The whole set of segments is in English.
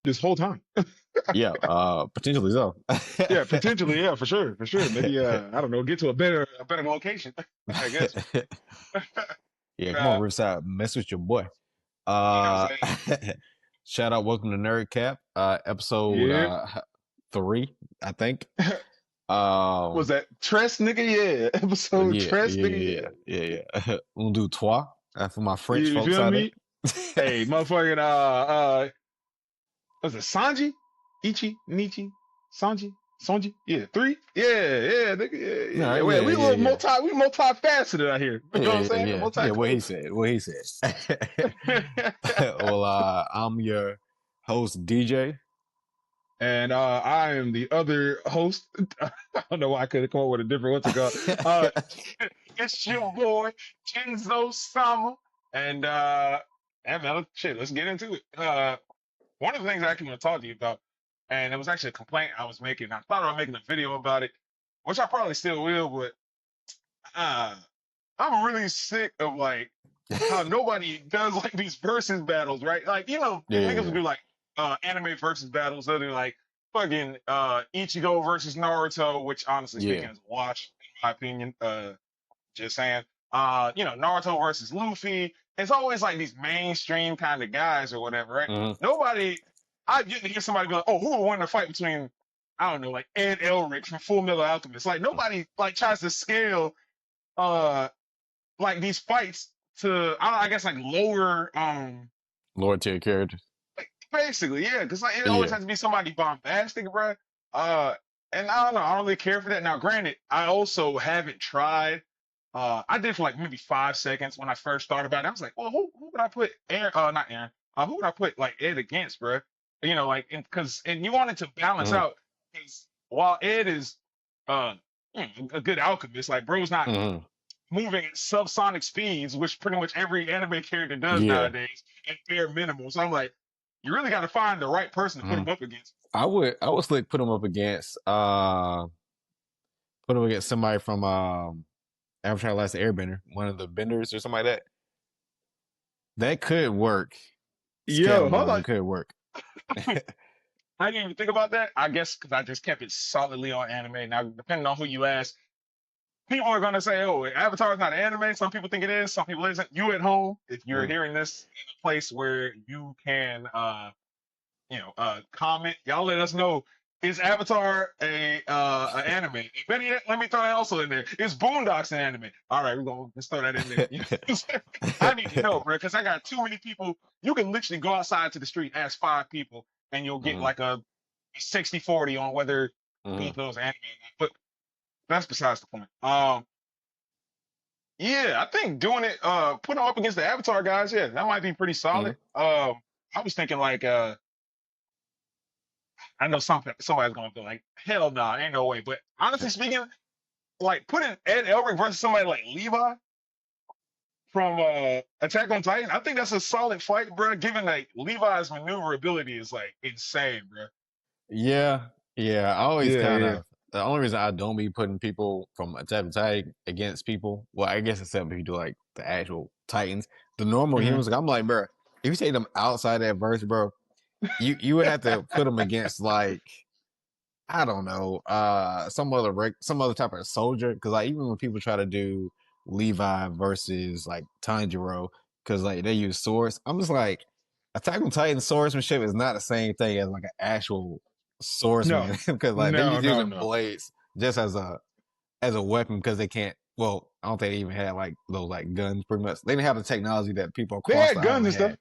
this whole time. Yeah, potentially so. Yeah, potentially, yeah, for sure, for sure. Maybe I don't know, get to a better location, I guess. Yeah, come on, uh, Riverside, mess with your boy. you know what I'm Uh, saying? shout out, welcome to Nerd Cap, episode Yeah. 3, I think. Was Um, that Tress nigga? Yeah. Episode yeah, Tress yeah, nigga, yeah, yeah, yeah. Un, deux, trois, for my yeah. French You folks feel out there. me? Hey, motherfucking was it Sanji? Ichi, Nichi, Sanji, Sonji? Yeah, three? Yeah, yeah, nigga, yeah, All yeah, yeah. right, Well, yeah, we a yeah, little yeah. we multifaceted out here. You know what I'm Yeah, yeah, saying? yeah, yeah. What he Multicolored. said, what he said. Well, I'm your host, DJ. And I am the other host. I don't know why I couldn't come up with a different what's it called. Uh, it's your boy Genzo Sama, and yeah, man, shit, let's get into it. One of the things I actually want to talk to you about, and it was actually a complaint I was making. I thought about making a video about it, which I probably still will, but uh, I'm really sick of like how nobody does like these versus battles, right? Like, niggas will Yeah. do like anime versus battles. They'll do like fucking Ichigo versus Naruto, which honestly speaking Yeah. is a wash, in my opinion. Just saying. Naruto versus Luffy. It's always like these mainstream kind of guys or whatever, right? Hmm. Nobody I get to hear somebody go, oh, who would win the fight between I don't know, like Ed Elric from Fullmetal Alchemist. Like nobody like tries to scale uh like these fights to I guess like lower Lower tier characters. like, basically yeah because like it always Yeah. has to be somebody bombastic, bro. And I don't know, I don't really care for that. Now granted, I also haven't tried. I did for like maybe 5 seconds when I first thought about it. I was like, well, who would I put Aaron, not Aaron, who would I put like Ed against, bro? Like and you wanted to balance Hmm. out because while Ed is uh a good alchemist, like bro's not Hmm. moving at subsonic speeds, which pretty much every anime character does Yeah. nowadays, at bare minimum. So I'm like, you really got to find the right person to put Hmm. him up against. I would like put him against somebody from Avatar: Last Airbender, one of the benders or something like that. That could work. Yo, Scale hold wise, on. it could work. I didn't even think about that. I guess because I just kept it solidly on anime. Now, depending on who you ask, people are going to say, oh, Avatar is not an anime. Some people think it is. Some people isn't. You at home, if you're Mm. hearing this in a place where you can, comment, y'all let us know. Is Avatar an anime? Better yet, let me throw that also in there. Is Boondocks an anime? All right, let's throw that in there. You know what I'm saying? I need to know, bro, because I got too many people. You can literally go outside to the street, ask 5 people, and you'll get Mhm. like a 60-40 on whether both Mhm. those anime or not. But that's besides the point. Yeah, I think doing it, putting them up against the Avatar guys, yeah, that might be pretty solid. Mhm. I was thinking like, I know somebody's gonna be like, hell no, ain't no way. But honestly speaking, like putting Ed Elric versus somebody like Levi from Attack on Titan, I think that's a solid fight, bro. Given like Levi's maneuverability is like insane, bro. Yeah, yeah. I always Yeah, kind yeah. of the only reason I don't be putting people from Attack on Titan against people. Well, I guess except if you do like the actual Titans, the normal Hmm. humans. Like, I'm like, bro, if you take them outside that verse, bro, you would have to put them against like I don't know, some other type of soldier. Because like even when people try to do Levi versus like Tanjiro, because like they use swords, I'm just like Attack on Titan swordsmanship is not the same thing as like an actual No, swordsman because like they're no, just no, using no. blades just as a weapon because they can't. Well, I don't think they even had like those like guns. Pretty much, they didn't have the technology that people They across had the guns island and stuff. had.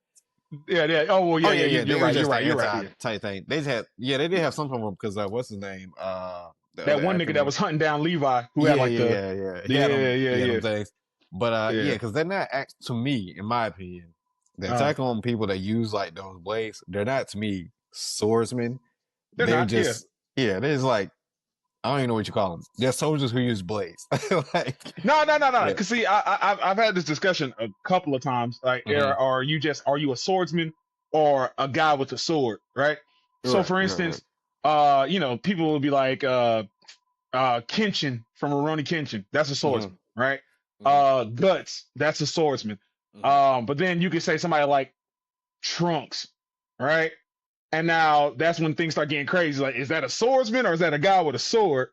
Yeah, yeah. Oh well, Oh yeah, yeah, yeah. yeah. You're They were right. You're just the right. You're right. Yeah. anti-type thing. They just had, yeah, they did have some from them because what's his name? The That other one nigga that acronym. was hunting down Levi, who had Yeah, like yeah, the, yeah, yeah. yeah, yeah, He had them yeah, things. But yeah, yeah. because they're not to me, in my opinion, the Uh, attack on people that use like those blades, they're not to me swordsmen. they're They're not. Yeah. just they're just like I don't even know what you call them. They're soldiers who use blades. Like No, no, no, no. yeah. Because see, I've had this discussion a couple of times. Like, Mm-hmm. are you a swordsman or a guy with a sword, right? So, Right, for right, right. instance, people will be like, Kenshin from Rurouni Kenshin, that's a Mm-hmm. swordsman, right? Mm-hmm. Guts, that's a swordsman. Mm-hmm. But then you could say somebody like Trunks, right? And now that's when things start getting crazy. Like, is that a swordsman or is that a guy with a sword?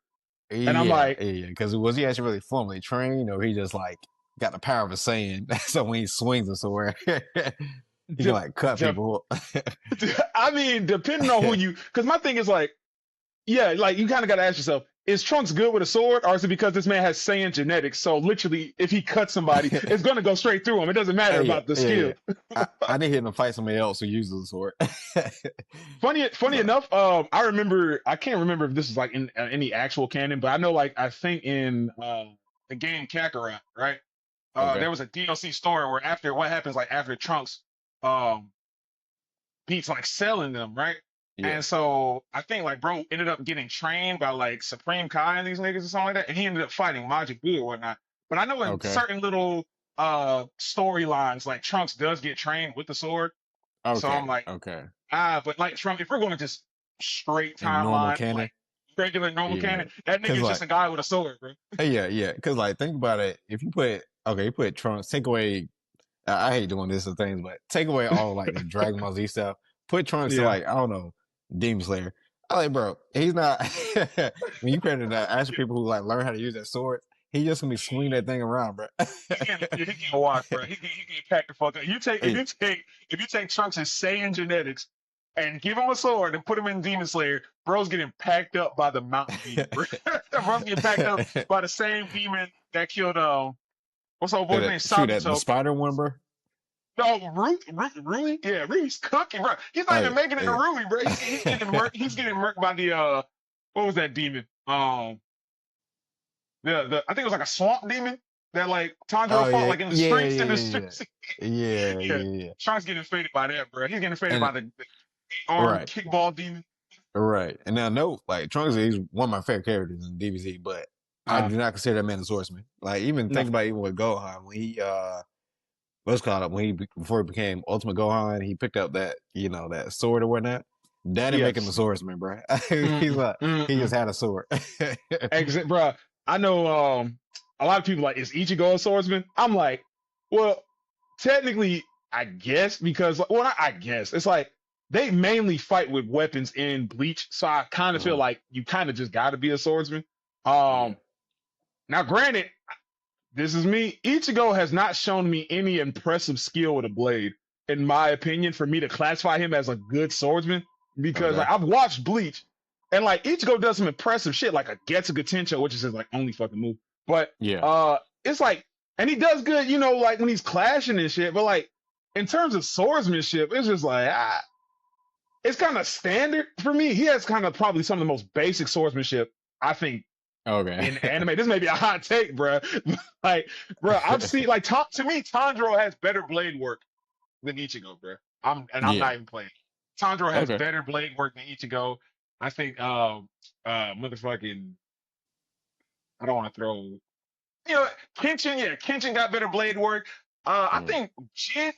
And I'm Yeah, like, yeah. Because was he actually really formally trained, or he just like got the power of a Saiyan? So when he swings a sword, he can de- like cut de- people. I mean, depending on who you, because my thing is like, yeah, like you kind of got to ask yourself, is Trunks good with a sword, or is it because this man has Saiyan genetics? So literally, if he cuts somebody, it's gonna go straight through him. It doesn't matter Yeah, about the yeah, yeah. skill. I need him to fight somebody else who uses the sword. Funny So, enough, I remember, I can't remember if this is like in any actual canon, but I know like I think in the game Kakarot, right? okay, There was a DLC story where after what happens like after Trunks um beats like selling them, right? yeah, And so I think like bro ended up getting trained by like Supreme Kai and these niggas or something like that, and he ended up fighting Majin Buu or whatnot. But I know in okay, certain little storylines, like Trunks does get trained with the sword. So I'm okay, like, okay. but like from if we're going to just straight In normal timeline, canon, like regular normal yeah. canon, that Cause nigga's just like, a guy with a sword, bro. yeah, yeah. Cause like, think about it. If you put, okay, you put Trunks, take away. I hate doing this and things, but take away all like the Dragon Ball Z stuff. Put Trunks to Yeah. like I don't know, Demon Slayer. I like, bro, he's not. When you compare to the actual people who like learn how to use that sword, he just gonna be swinging that thing around, bro. He can watch, bro. He can pack the fuck up. You take Hey, if you take Trunks' Saiyan genetics and give him a sword and put him in Demon Slayer, bro's getting packed up by the Mountain Demon, bro. Bro's getting packed up by the same demon that killed what's our boy's name? shoot at the Sabito. spider one, bro. No, Rui? Yeah, Rui's cooking, bro. He's not even Hey, making it to hey. Rui, bro. He's getting murked. He's getting murked by the what was that demon? The I think it was like a swamp demon that like Tanjiro Oh fought yeah, like in the yeah, streets yeah, in the yeah, streets. yeah, yeah, Yeah, yeah, yeah. Shark's getting faded by that, bro. He's getting faded And by the arm right, kickball demon. right. And now, no, like Trunks is one of my favorite characters in DBZ, but I Uh, do not consider that man a swordsman. Like, even no, think about even with Gohan when he what's called up when he before he became Ultimate Gohan, he picked up that that sword or whatnot. That didn't yeah, make him a swordsman, bro. He's mm-mm, like he just mm-mm. had a sword. Exit, bro. I know a lot of people like is Ichigo a swordsman? I'm like, well, technically, I guess because well, not I guess it's like they mainly fight with weapons in Bleach, so I kind of feel Mhm. like you kind of just got to be a swordsman. Yeah. Now, granted, this is me. Ichigo has not shown me any impressive skill with a blade, in my opinion, for me to classify him as a good swordsman. Because Okay. like I've watched Bleach, and like Ichigo does some impressive shit, like a Getsuga Tensho, which is his like only fucking move. But Yeah. it's like, and he does good, like when he's clashing and shit. But like in terms of swordsmanship, it's just like it's kind of standard for me. He has kind of probably some of the most basic swordsmanship I think Okay. in anime. This may be a hot take, bro. Like, bro, I've seen like to me, Tanjiro has better blade work than Ichigo, bro. I'm Yeah. not even playing. Tanjiro has Okay. better blade work than Ichigo. I think motherfucking I don't want to throw Kenshin, yeah, Kenshin got better blade work. I Mm. think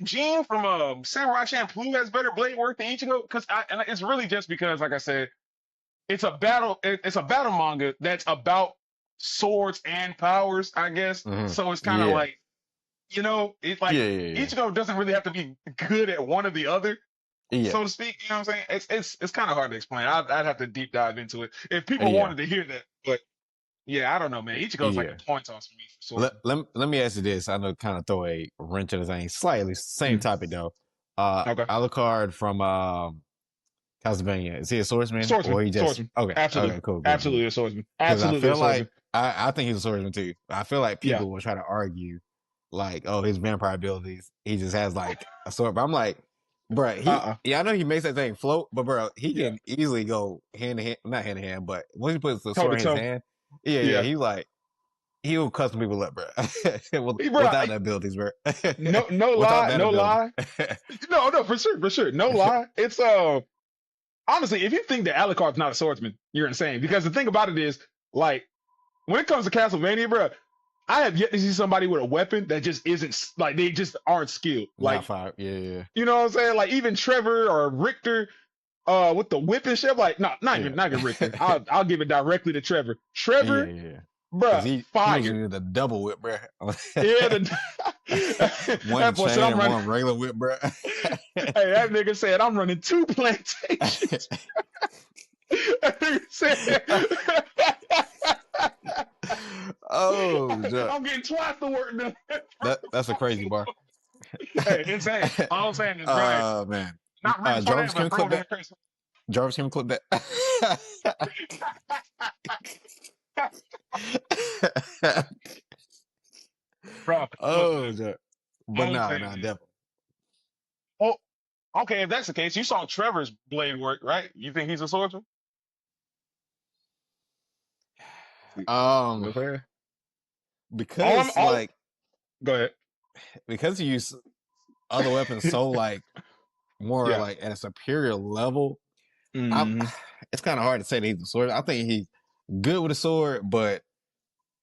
Jean from Samurai Champloo has better blade work than Ichigo because and it's really just because, like I said, it's a battle manga that's about swords and powers, I guess. Mhm. So it's kind of Yeah. like, it's like Yeah. Yeah. Ichigo doesn't really have to be good at one or the other, Yeah. Yeah. so to speak. You know what I'm saying? It's kind of hard to explain. I'd have to deep dive into it if people Yeah. wanted to hear that. But yeah, I don't know, man. Ichigo's like Yeah. a point toss for me for Let, swordsman. let, let me ask you this. I know kind of throw a wrench in the thing. Slightly same Mm, topic though. okay, Alucard from Castlevania. Is he a swordsman swordsman, or he just swordsman, okay? absolutely, Okay, cool, cool, cool. absolutely a swordsman, Because I absolutely a feel like swordsman. I think he's a swordsman too. I feel like Yeah. people will try to argue like, oh, his vampire abilities, he just has like a sword. But I'm like, bro, Uh. yeah, I know he makes that thing float, but bro, he Yeah. can easily go hand to hand, not hand to hand, but when he puts the Toe to sword in his toe. hand, yeah, yeah, Yeah. he's like he'll custom people up, bro, Bro, without the abilities, bro, no without lie, that no ability. lie. No, for sure, for sure. No lie. It's honestly, if you think that Alucard's not a swordsman, you're insane. Because the thing about it is, like, when it comes to Castlevania, bro, I have yet to see somebody with a weapon that just isn't like they just aren't skilled. Not Like, fire, yeah, yeah, you know what I'm saying? Like even Trevor or Richter, with the whip and shit. Like, no, yeah, not even Richter. I'll give it directly to Trevor. yeah, Trevor, yeah. Because bruh, he was fire. gonna do the double whip, bro. Yeah, One That boy said chain I'm and running. one regular whip, bro. Hey, that nigga said I'm running 2 plantations. That nigga said Oh, Jack. I'm getting twice the work done. That's a crazy bar. Hey, insane. All I'm saying is, bro, Man. not right before Jarvis, that, can but we bro, clip that? that crazy. Jarvis, can we clip that? Bro, look, Oh, man. Jack. But All I'm nah, saying nah, is, definitely. oh, okay, if that's the case, you saw Trevor's blade work, right? You think he's a swordsman? See Um, what I'm saying? All I'm because all like go ahead. because you use other weapons so like more Yeah. like at a superior level, I'm Hmm. it's kind of hard to say that he's a sword. I think he's good with a sword, but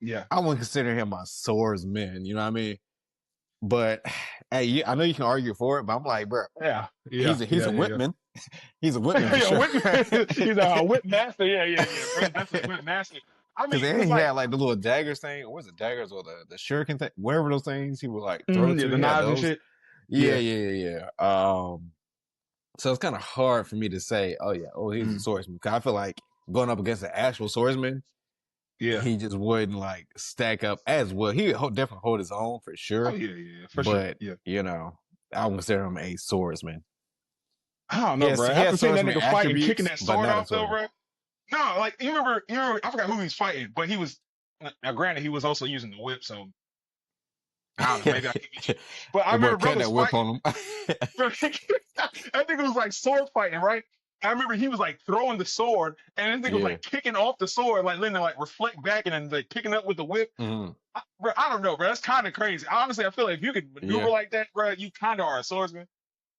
Yeah. I wouldn't consider him a swordsman. You know what I mean? But hey, I know you can argue for it, but I'm like, bro, Yeah. Yeah. he's Yeah. a Yeah. whipman. He's a whipman Yeah. for Yeah. sure. Whip, he's a whip master. Yeah. Yeah. Yeah. Bro, that's a whip master. I Because mean, then cause he like, had like the little daggers thing, or was it daggers or the shuriken thing, wherever those things he would like throw yeah, to. the He had knives and those. shit. Yeah, Yeah. yeah, yeah. So it's kind of hard for me to say, oh yeah, oh he's a Mm, swordsman. Because I feel like going up against an actual swordsman, yeah. he just wouldn't like stack up as well. He would definitely hold his own for Oh sure, yeah. Yeah. For sure. but Yeah. you know, I would consider him a swordsman. I don't know, bro. He After has seeing that swordsman nigga fight and kicking attributes, that but sword not a off, though, swordsman. bro. No, like you remember, I forgot who he's fighting, but he was now. Granted, he was also using the whip, so I don't know. Maybe I can get you. But I The boy remember cut brothers that whip fighting. on him. Bro, I think it was like sword fighting, right? I remember he was like throwing the sword, and this nigga was Yeah. like kicking off the sword, like letting it like reflect back, and then like picking up with the whip. Hmm. Bro, I don't know, bro. That's kind of crazy. Honestly, I feel like if you could maneuver Yeah. like that, bro, you kind of are a swordsman,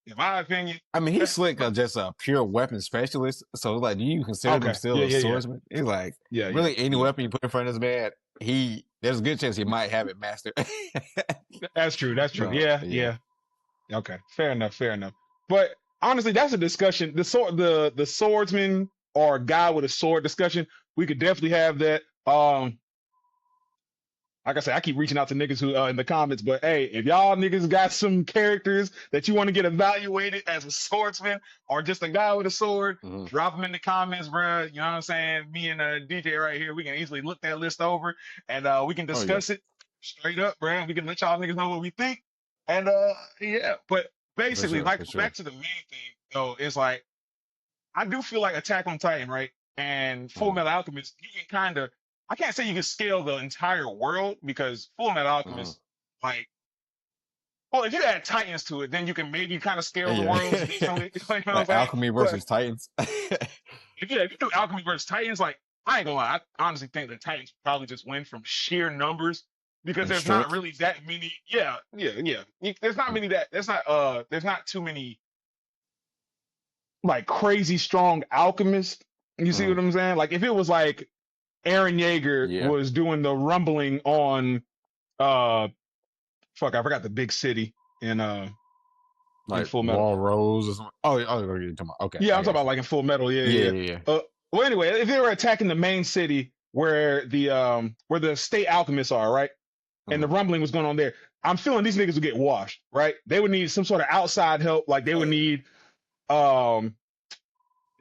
in my opinion. I mean, he's slick, just a pure weapon specialist. So, like, do you consider him Okay, yeah, still a yeah, yeah, swordsman? It's like yeah, yeah, really any yeah. weapon you put in front of this man, there's a good chance he might have it mastered. That's true. That's true. But Yeah, yeah, yeah. Okay, fair enough, fair enough. But honestly, that's a discussion. The swordsman or guy with a sword discussion. We could definitely have that. Like I said, I keep reaching out to niggas who in the comments, but hey, if y'all niggas got some characters that you want to get evaluated as a swordsman or just a guy with a sword, mhm. drop them in the comments, bro. You know what I'm saying? Me and DJ right here, we can easily look that list over and we can Oh yeah, discuss it straight up, bro. We can let y'all niggas know what we think. And yeah, but for basically, sure, like for sure. back to the main thing though, is like I do feel like Attack on Titan, right? And Full Mhm, Metal Alchemist, you can kind of, I can't say you can scale the entire world because Full Metal mhm. Alchemist, like, well, if you add Titans to it, then you can maybe kind of scale the Yeah, worlds decently. You know what I'm like saying? alchemy But versus Titans. if you do Alchemy versus Titans, like, I ain't gonna lie, I honestly think the Titans probably just win from sheer numbers because And there's not strength. really that many. Yeah, yeah, yeah. There's not Mm, many that. There's not too many like crazy strong alchemists. You see what mm. I'm saying? Like if it was like Aaron Yeager Yeah, was doing the rumbling on uh fuck, I forgot the big city in like Full Metal. Wall Rose or something. Oh, you're talking about. Okay, Yeah, I I'm talking got about you. like in Full Metal. Yeah, Yeah, yeah. yeah, yeah. Yeah. Well, anyway, if they were attacking the main city where the state alchemists are, right, and the Mhm. rumbling was going on there, I'm feeling these niggas would get washed, right? They would need some sort of outside help, like they Oh would yeah, need um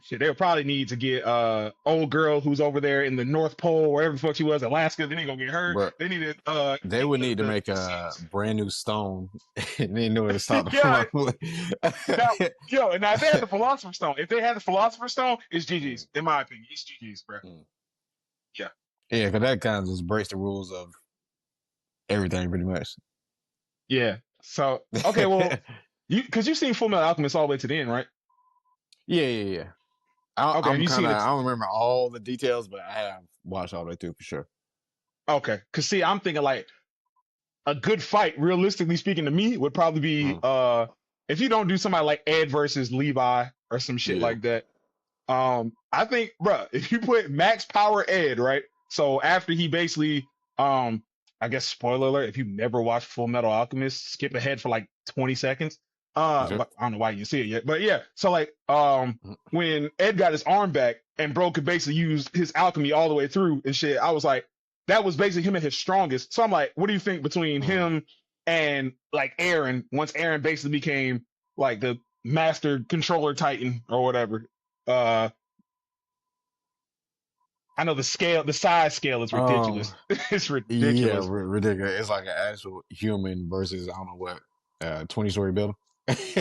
shit, they would probably need to get old girl who's over there in the North Pole, wherever the fuck she was, Alaska. They ain't gonna get hurt. bro. They needed They get would need to make the a cities. brand new stone, and they know where to stop the Yeah, rumbling. now yo, and now if they had the Philosopher's Stone, if they had the Philosopher's Stone, it's Mm, GG's. In my opinion, it's GG's, bro. mm. Yeah, Yeah, because that kind of just breaks the rules of everything, pretty much. yeah. So okay, well, because you've seen Full Metal Alchemist all the way to the end, right? Yeah, yeah, yeah. Okay, have I'm you kind seen of it? I don't remember all the details, but I have watched all the way through for sure. Okay, because see, I'm thinking like a good fight, realistically speaking, to me would probably be Mm, if you don't do somebody like Ed versus Levi or some shit yeah, like that. I think, bruh, if you put max power Ed, right? So after he basically, I guess spoiler alert, if you've never watched Full Metal Alchemist, skip ahead for like 20 seconds. sure. But I don't know why you see it yet, but yeah. So like, Mm, when Ed got his arm back and bro could basically use his alchemy all the way through and shit, I was like, that was basically him at his strongest. So I'm like, what do you think between mm. him and like Aaron, once Aaron basically became like the master controller Titan or whatever. Uh, I know the size scale is Um, ridiculous. It's yeah, ridiculous. ridiculous. It's like an actual human versus I don't know what 20-story building.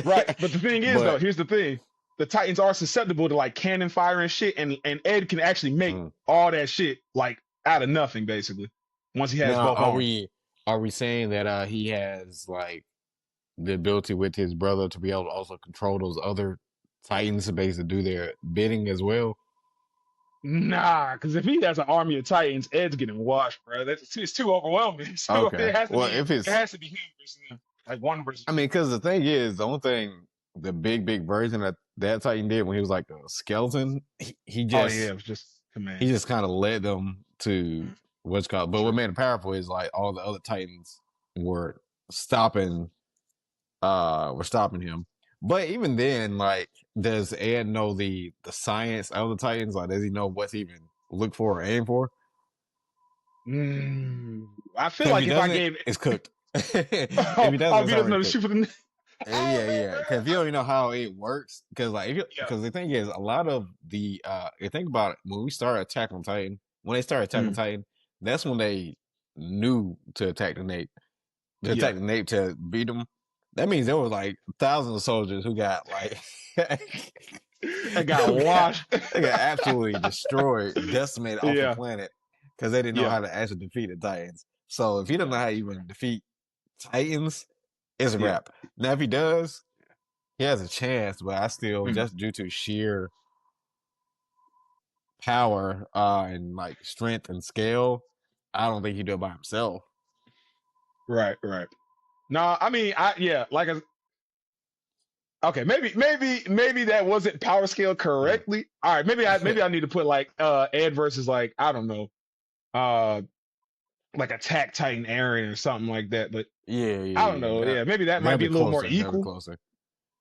Right. But the thing is though, But here's the thing. The Titans are susceptible to like cannon fire and shit, and Ed can actually make mm. all that shit like out of nothing, basically. Once he has Now, both arms. are we saying that he has like the ability with his brother to be able to also control those other Titans to basically do their bidding as well? Nah, because if he has an army of Titans, Ed's getting washed, bro. It's too overwhelming. So Okay. Well, if it it's, has to be him versus him. Like one versus I mean, because the thing is, the only thing, the big version that Titan did when he was like a skeleton, he oh yeah, just it was just he command. just kind of led them to what's called. But what True. made it powerful is like all the other Titans were stopping were stopping him. But even then, like, does Ed know the science of the Titans? Like, does he know what to even look for or aim for? I feel Because if like he if I doesn't, gave it's cooked. If oh, he oh, doesn't, if it's he doesn't know already to cooked. shoot for the I don't Yeah, know, yeah. bro. Because if you don't even know how it works, because like if you, Yeah. because the thing is, a lot of the you think about it, when we started Attack on Titan, when they started Attack on Mm, Titan, that's when they knew to attack the Nape, yeah. to beat them. That means there was like thousands of soldiers who got like I got washed. they got absolutely destroyed, decimated off the Yeah. planet because they didn't know Yeah. how to actually defeat the Titans. So if he doesn't know Yeah. how to That's even right. defeat Titans, it's a Yeah. wrap. Now if he does, he has a chance, but I still, Mm, just due to sheer power and like strength and scale, I don't think he'd do it by himself. right. Right. No, I mean, like okay, maybe that wasn't power scale Mm. correctly. All right, maybe I need to put like Ed versus like I don't know, uh like Attack Titan Aaron or something like that. But Yeah, I yeah, don't yeah. know. Yeah, maybe that might That'd be be a little more closer. That'd be equal. closer.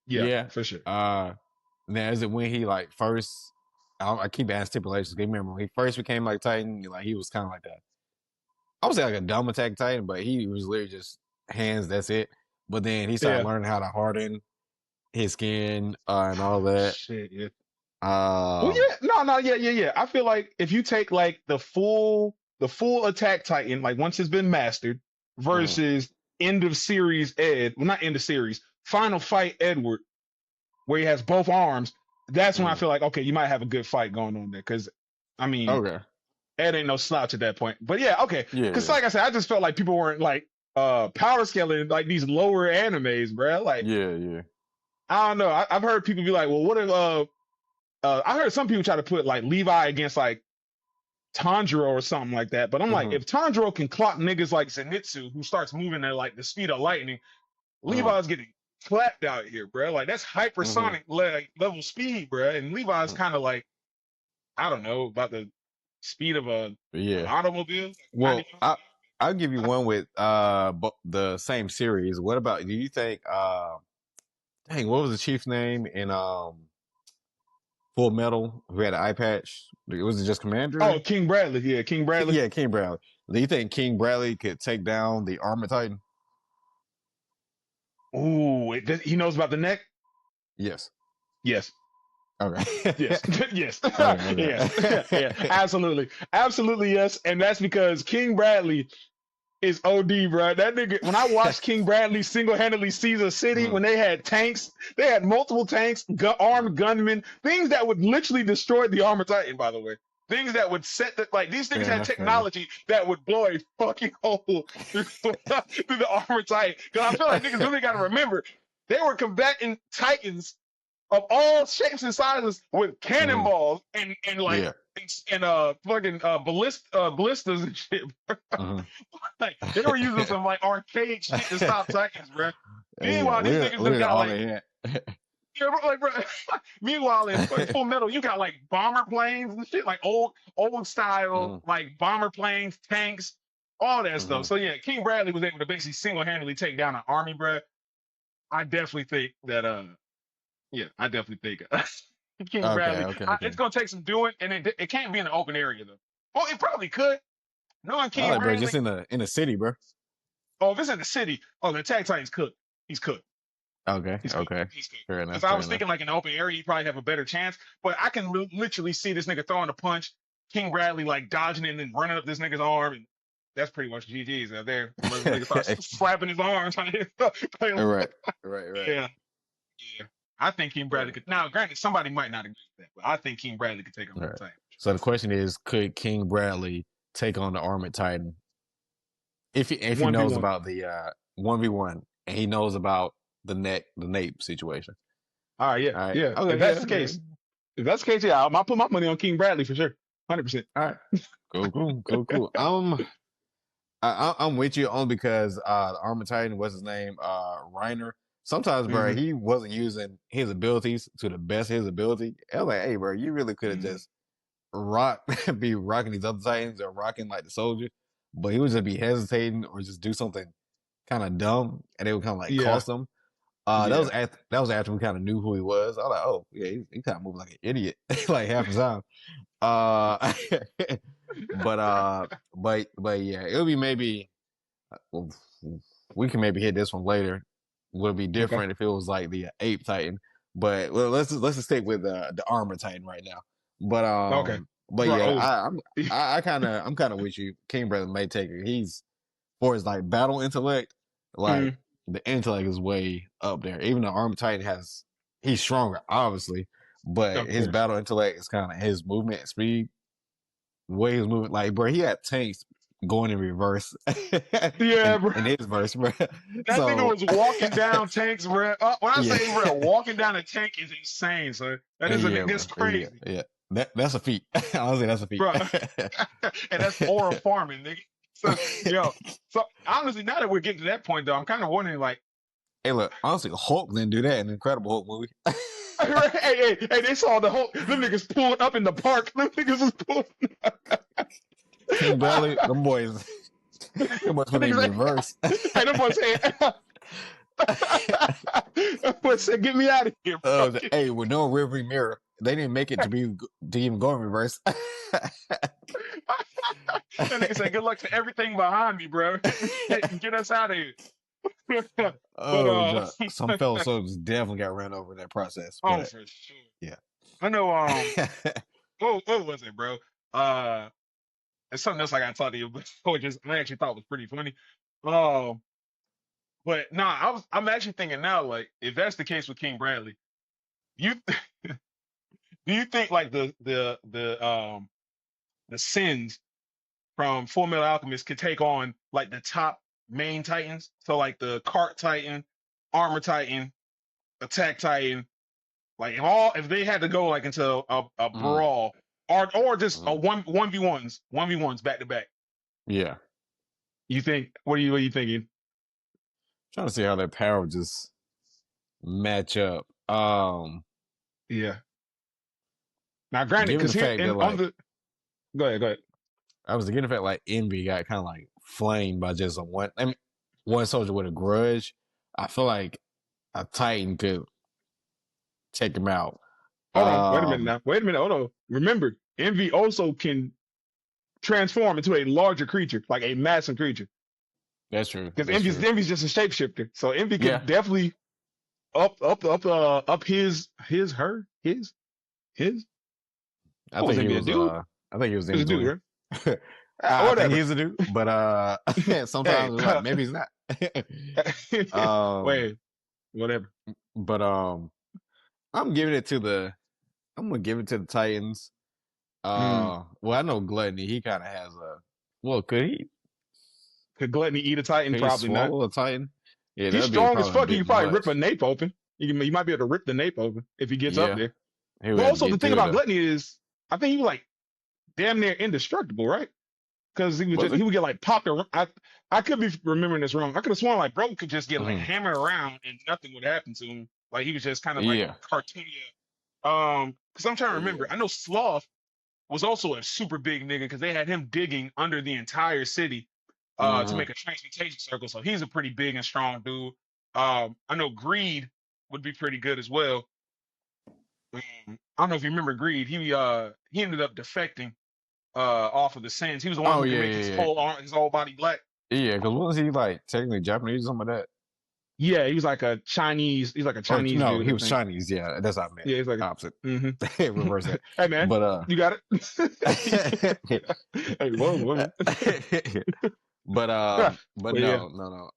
Yeah, Yeah. for sure. Now is it when he like first? I keep asking stipulations. Remember when he first became like Titan? Like he was kind of like that. I would say like a dumb Attack Titan, but he was literally just hands. That's it. But then he started Yeah. learning how to harden his skin and all that. Shit. Yeah. Well, Um, yeah. No. Yeah. I feel like if you take like the full Attack Titan, like once it's been mastered, mm, versus end of series Ed, well, not end of series, final fight Edward, where he has both arms, that's when I mm. feel like okay, you might have a good fight going on there. Because I mean, Okay. Ed ain't no slouch at that point. But yeah, okay. Yeah, Because yeah, like I said, I just felt like people weren't like power scaling like these lower animes, bro. Like yeah, yeah. I don't know. I've heard people be like, well, what if I heard some people try to put like Levi against like Tanjiro or something like that. But I'm like, Mm-hmm. if Tanjiro can clock niggas like Zenitsu, who starts moving at like the speed of lightning, Mm-hmm. Levi's getting clapped out here, bro. Like that's Mm-hmm. hypersonic level speed, bro. And Levi's kind of like, I don't know, about the speed of an Yeah. automobile, like 90 Well, miles an I'll give you hour. one with the same series. What about do you think dang, what was the chief's name in Full Metal who had an eye patch? Was it just Oh, Commander? King Bradley. Yeah, King Bradley. Yeah, King Bradley. Do you think King Bradley could take down the Armor Titan? Ooh, he knows about the neck? Yes. Yes. Okay. Yes. Yes. Yes. Yeah. Okay. Absolutely. Absolutely yes. And that's because King Bradley is OD, bro. That nigga, when I watched King Bradley single-handedly seize a city, Mhm, when they had tanks, they had multiple tanks, armed gunmen, things that would literally destroy the Armor Titan, by the way. Things that would set the, like, these niggas fair had enough. Fair enough. technology that would blow a fucking hole through, through the Armor Titan. Because I feel like niggas really got to remember, they were combating Titans of all shapes and sizes with Mhm, cannonballs and like, yeah. and fucking ballistas and shit. Mhm. Like they were using some like archaic shit to stop Titans, bro. Yeah. Meanwhile, these niggas just Literally got all like, they had. yeah, bro, like, bro. Meanwhile, in fucking Full Metal, you got like bomber planes and shit, like old style, Mhm, like bomber planes, tanks, all that stuff. mhm. So yeah, King Bradley was able to basically single handedly take down an army, bro. I definitely think that yeah, I definitely think King Okay. Bradley. Okay. It's Okay. gonna take some doing, and it can't be in an open area though. Well, it probably could. Knowing All King right, bro. Just Bradley, in the city, bro. Oh, if it's in the city, oh, the Attack Titan's cooked. He's cooked. Okay, He's cooked. okay, He's cooked. fair Because enough, I fair was enough. thinking like in the open area, you probably have a better chance. But I can literally see this nigga throwing a punch, King Bradley like dodging it and then running up this nigga's arm, and that's pretty much GG's out there. Unless the nigga starts slapping his arm, trying to All right, right. yeah, yeah. I think King Fair Bradley enough. could. Now, granted, somebody might not agree with that, but I think King Bradley could take on All the right. Titan. So the question is, could King Bradley take on the Armored Titan if he One v knows one. about the 1v1 and he knows about the nape situation? All right, yeah, All right. yeah. If Okay. that's Yeah. the Yeah. case, yeah, I'll put my money on King Bradley for sure, 100%. All right. Cool. I'm with you only because the Armored Titan, what's his name? Reiner. Sometimes, bro, Mm-hmm. he wasn't using his abilities to the best of his ability. I was like, hey, bro, you really could have Mm-hmm. just be rocking these other Titans or rocking like the soldier, but he would just be hesitating or just do something kind of dumb, and it would kind of like Yeah, cost him. yeah, That was after we kind of knew who he was. I was like, oh yeah, he kind of moved like an idiot, like half the time. Uh, but yeah, it'll be maybe well, we can maybe hit this one later. Would be okay, different if it was like the Ape Titan, but well, let's just stick with the Armor Titan right now. But okay, but bro. yeah, Oh, I'm kind of with you. King Brother may take it. He's for his like battle intellect, like mm, the intellect is way up there. Even though Armor Titan he's stronger, obviously, but of his course. battle intellect is kind of his movement and speed, way he was moving. Like, bro, he had tanks going in reverse Yeah, bro. in his verse, bro. That nigga So was walking down tanks, bro. When I yeah, say, bro, walking down a tank is insane, so that is yeah, that's bro, crazy, yeah. That's a feat. Honestly, that's a feat. bro. And that's aura farming, nigga. So, yo, so honestly, now that we're getting to that point, though, I'm kind of wondering, like, Hey, look, honestly, Hulk didn't do that in the Incredible Hulk movie. hey, they saw the whole them niggas pulling up in the park. Them niggas was pulling. King Bradley, them boys went in Niggas, reverse. hey, them boys saying, them boys said, "Get me out of here, bro." Hey, with no rearview mirror, they didn't make it to even go in reverse. That nigga said, "Good luck to everything behind me, bro. Get us out of here." But Oh, some fellow soldiers definitely got ran over in that process. oh, But for sure. yeah, I know. What was it, bro? It's something else I gotta talk to you about, which is I actually thought was pretty funny. Um, but nah, I'm actually thinking now, like, if that's the case with King Bradley, you do you think like the sins from Fullmetal Alchemist could take on like the top main titans? So like the Cart Titan, Armor Titan, Attack Titan, like if they had to go like into a mm, brawl or just a mm. one v ones back to back. Yeah. You think what are you thinking? Trying to see how their power would just match up. Yeah. Now granted, Given because the here fact that and on like the go ahead. I was given the fact like Envy got kind of like flamed by just one soldier with a grudge. I feel like a Titan could take him out. Hold on, wait a minute Um, now. Wait a minute, hold on. Remember, Envy also can transform into a larger creature, like a massive creature. that's true. Because That's true. Envy's just a shapeshifter. So Envy Yeah, could definitely up his. I What was think he Envy, a was. dude? I think he was It in was a dude, between. right? Ah, I think whatever. he's a dude, but Hey, sometimes it's like maybe he's not. um, wait, whatever. but I'm giving it to the. I'm gonna give it to the Titans. Mm. Well, I know Gluttony. He kind of has a. Well, Could Gluttony eat a Titan? could he Probably not. swallow a Titan? Yeah, He's that'd be strong as probably a fuck. He could bit probably rip a much. nape open. You might be able to rip the nape open if he gets up Yeah, there. he would But have to also the get thing through it about though. Gluttony is, I think he was like damn near indestructible, right? Because Was he he? would get like popped around. I could be remembering this wrong. I could have sworn like bro could just get like Mhm. hammered around and nothing would happen to him. Like he was just kind of like Yeah. cartoony. Because I'm trying to remember. I know Sloth was also a super big nigga because they had him digging under the entire city to Hmm. make a transmutation circle. So he's a pretty big and strong dude. I know Greed would be pretty good as well. I don't know if you remember Greed. He ended up defecting off of the Sands. He was the one Oh who can yeah, make his yeah, whole arm, his whole body black. Yeah, because wasn't he like technically Japanese or something like that? Yeah, he was like a Chinese. He's like a Or Chinese no, dude, he I was think. Chinese. Yeah, that's what I meant. Yeah, he's like. Opposite. Mm-hmm. Reverse that. Hey man, But you got it. Hey, whoa, woman. but But yeah. no.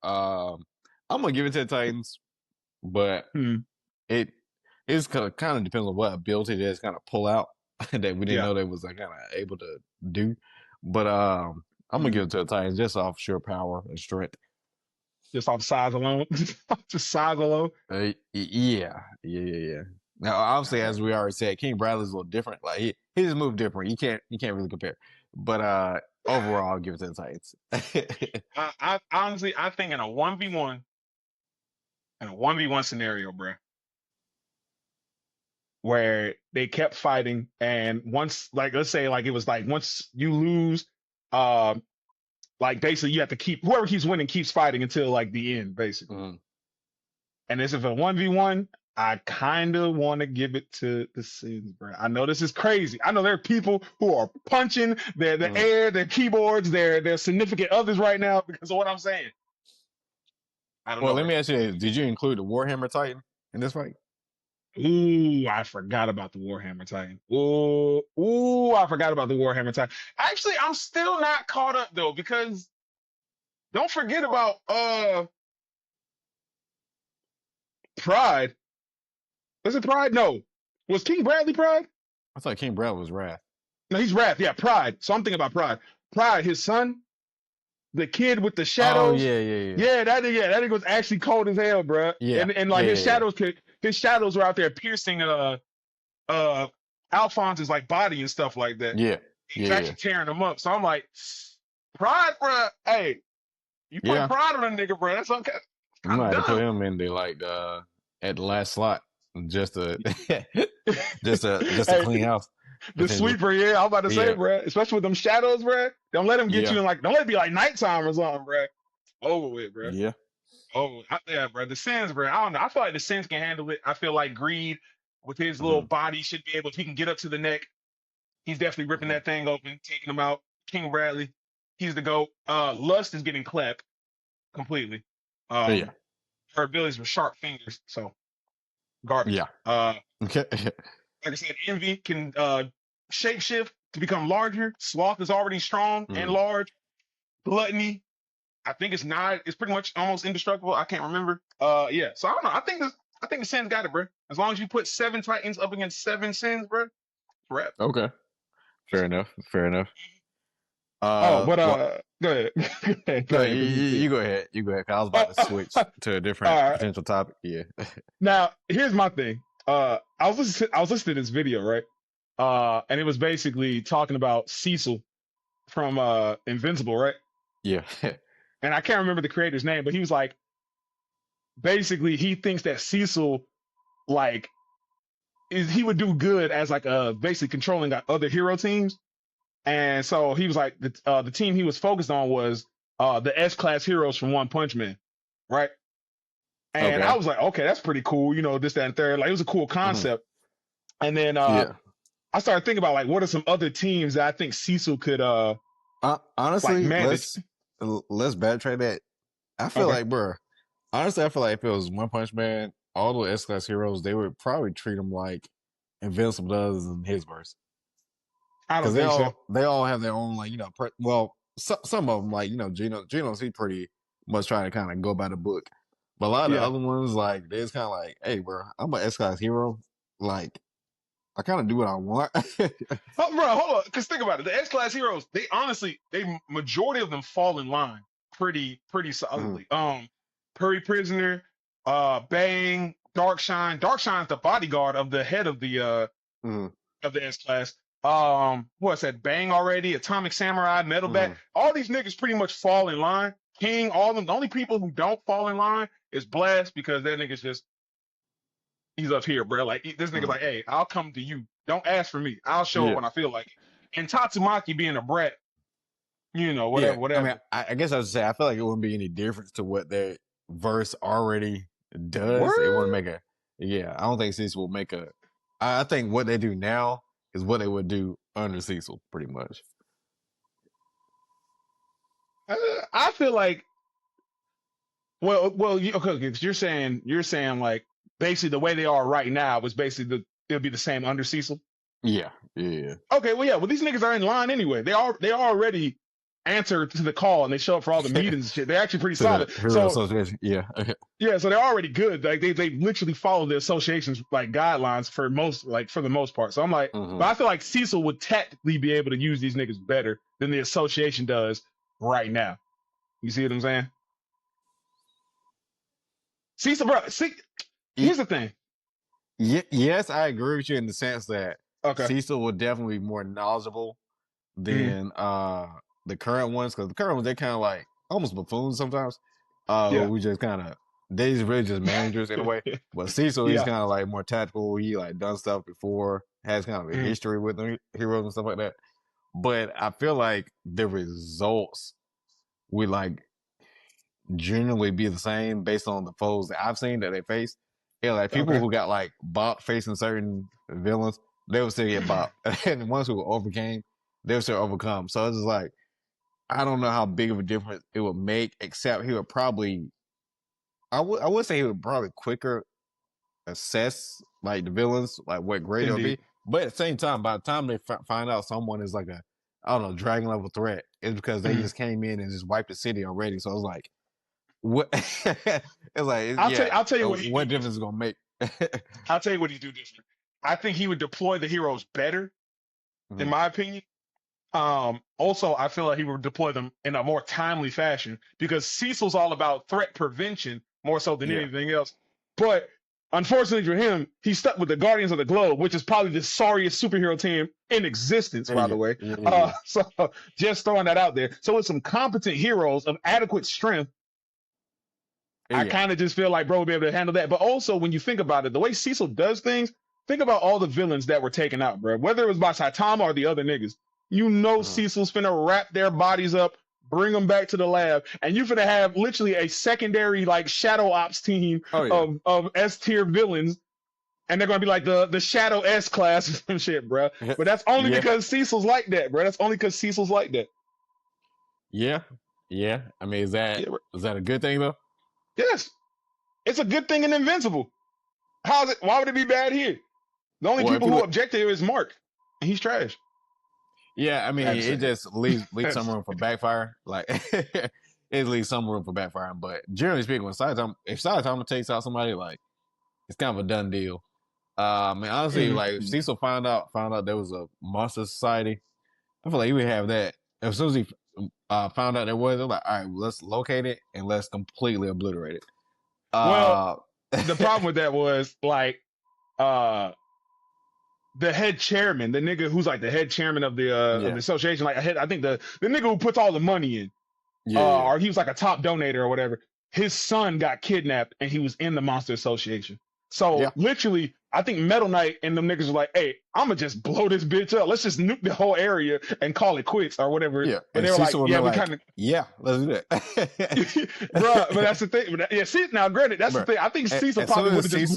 I'm gonna give it to the Titans, but Hmm. it is kind of depends on what ability they just kind of pull out that we didn't Yeah. know they was like kind of able to do. But I'm gonna give Hmm. it to the Titans just off sheer power and strength. Just off size alone. Just size alone. Yeah. Now, obviously, All as we already said, King Bradley's a little different. Like he just moved different. You can't really compare. But overall, I'll give it to the Titans. I honestly, I think in a 1v1 scenario, bro, where they kept fighting, and once, like, let's say, like, it was like once you lose, um, like basically you have to keep whoever keeps winning keeps fighting until like the end, basically. Mhm. And this is a 1v1. I kind of want to give it to the Sins, bro. I know this is crazy. I know there are people who are punching the Mhm. air, their keyboards, their significant others right now because of what I'm saying. I don't Well, know, let bro. me ask you this. Did you include the Warhammer Titan in this fight? Ooh, I forgot about the Warhammer Titan. I forgot about the Warhammer Titan. Actually, I'm still not caught up though because don't forget about Pride. Was it Pride? No. Was King Bradley Pride? I thought King Bradley was Wrath. No, he's Wrath. Yeah, Pride. So I'm thinking about Pride. Pride, his son, the kid with the Oh shadows. yeah. Yeah, that nigga was actually cold as hell, bro. Yeah, And like yeah. his shadows were out there piercing uh Alphonse's like body and stuff like that. Yeah. He Yeah. was Yeah. actually tearing them up. So I'm like, Pride, bro. Hey, you put Yeah. Pride on a nigga, bro. That's okay. We Kind might of have to put dumb. him in the like at the last slot just to just to Hey, clean house the potentially. sweeper, yeah, I'm about to say, Yeah. bro. Especially with them shadows, bro. Don't let him get you Yeah. in like, don't let it be like nighttime or something, bro. Over with, bro. Yeah. Yeah, bro. The Sins, bro. I don't know. I feel like the Sins can handle it. I feel like Greed, with his little Hmm. body, should be able. If he can get up to the neck, he's definitely ripping Hmm. that thing open, taking him out. King Bradley, he's the GOAT. Lust is getting clapped completely. Yeah. Her abilities with sharp fingers, so garbage. Yeah. Okay. Like I said, Envy can shapeshift to become larger. Sloth is already strong and Hmm. large. Gluttony, I think it's not. It's pretty much almost indestructible. I can't remember. Yeah. So I don't know. I think the Sins got it, bro. As long as you put 7 Titans up against 7 Sins, bro, it's a wrap. Okay. Fair enough. Fair enough. Oh, but Well, go ahead. Go no, ahead. Because you see. you go ahead. You go ahead. 'Cause I was Oh, about to switch to a all different right. potential topic. Yeah. Now here's my thing. I was listening to this video, right? And it was basically talking about Cecil from Invincible, right? Yeah. And I can't remember the creator's name, but he was like, basically, he thinks that Cecil, like, he would do good as like basically controlling other hero teams. And so he was like, the team he was focused on was the S class heroes from One Punch Man, right? And I Okay. was like, okay, that's pretty cool, this, that, and third. Like, it was a cool Hmm. concept. And then Yeah. I started thinking about like what are some other teams that I think Cecil could like Honestly, manage. let's backtrack that. I feel Okay, like, bro. Honestly, I feel like if it was One Punch Man, all the S class heroes, they would probably treat him like Invincible does in his verse, I don't because think so. they all have their own like some of them like Geno's he pretty much trying to kind of go by the book, but a lot of the Yeah. other ones like they're kind of like, hey, bro, I'm an S class hero, like I kind of do what I want. Oh, bro, hold on, because think about it. The S class heroes, they honestly, they majority of them fall in line pretty Mhm. solidly. Puri Prisoner, Bang, Darkshine. Darkshine's the bodyguard of the head Mhm. of the S class. What's that? Bang already, Atomic Samurai, Metalbat. Mhm. All these niggas pretty much fall in line. King, all of them. The only people who don't fall in line is Blast because that nigga's just he's up here, bro. Like this nigga's Mhm. like, hey, I'll come to you. Don't ask for me. I'll show up Yeah. when I feel like it. And Tatsumaki being a brat, Yeah, whatever, I mean, whatever. I guess I would say I feel like it wouldn't be any difference to what that verse already does. It wouldn't Word. make a, yeah. I don't think Cecil will make a. I think what they do now is what they would do under Cecil, pretty much. I feel like, okay, 'cause you're saying like basically the way they are right now was basically it'll be the same under Cecil. Yeah, yeah. Okay, well, yeah, well, these niggas are in line anyway. They already answer to the call and they show up for all the meetings and shit. They're actually pretty To the solid. Hero So Association. Yeah. yeah, so they're already good. Like they literally follow the association's like guidelines for the most part. So I'm like, Hmm. but I feel like Cecil would tactically be able to use these niggas better than the association does right now. You see what I'm saying? Cecil, bro. See, here's the thing. Yes, I agree with you in the sense that Okay. Cecil would definitely be more knowledgeable Mhm. than the current ones, because the current ones they're kind of like almost buffoons sometimes. Yeah. We just kind of they's really just managers in a way. But Cecil, he's Yeah. kind of like more tactical. He like done stuff before, has kind of a Mhm. history with the heroes and stuff like that. But I feel like the results would like generally be the same based on the foes that I've seen that they face. Yeah, like people Okay. who got like bopped facing certain villains, they would still get bopped. And the ones who overcame, they would still overcome. So it's just like I don't know how big of a difference it would make, except he would probably I would say he would probably quicker assess like the villains, like what grade it would be. Indeed. But at the same time, by the time they find out someone is like a I don't know dragon level threat, it's because they Mhm. just came in and just wiped the city already. So it's like what it's like, yeah. I'll tell you what he do What different. difference is gonna make? I'll tell you what he do different. I think he would deploy the heroes better, in Mhm. my opinion. Also, I feel like he would deploy them in a more timely fashion because Cecil's all about threat prevention more so than Yeah, anything else. But unfortunately for him, he's stuck with the Guardians of the Globe, which is probably the sorriest superhero team in existence, by the yeah, way. yeah, yeah, So just throwing that out there. So with some competent heroes of adequate strength, I yeah. kind of just feel like bro will be able to handle that. But also, when you think about it, the way Cecil does things, think about all the villains that were taken out, bro. Whether it was by Saitama or the other niggas, you know Mhm. Cecil's finna wrap their bodies up, bring them back to the lab, and you finna have literally a secondary like shadow ops team Oh yeah, of S tier villains, and they're gonna be like the Shadow S class or some shit, bro. But that's only yeah, because Cecil's like that, bro. That's only because Cecil's like that. yeah, yeah. I mean, Yeah, bro. is that a good thing though? Yes, it's a good thing in Invincible. How's it? Why would it be bad here? The only Well, if people you who look, object to him is Mark, and he's trash. yeah, I I had mean, to it say it. just leaves some room for backfire. Like it leaves some room for backfire. But generally speaking, if Saitama takes out somebody, like it's kind of a done deal. I mean, honestly, like if Mhm. Cecil found out there was a monster society, I feel like he would have that. As soon as he found out there was, they're like, all right, well, let's locate it and let's completely obliterate it. Well, Uh, the problem with that was like uh the head chairman, the nigga who's like the head chairman of the yeah, association, like I think the nigga who puts all the money in, yeah, yeah, or he was like a top donator or whatever. His son got kidnapped and he was in the Monster Association. yeah, So literally, I think Metal Knight and them niggas are like, "Hey, I'm gonna just blow this bitch up. Let's just nuke the whole area and call it quits or whatever." yeah. But And they were like, Cecil would "Yeah, be we like, kind of." yeah, let's do Bro, but that. that's the thing. Yeah, see, now granted, that's the Bro, thing. I think Cecil as soon probably would as have just.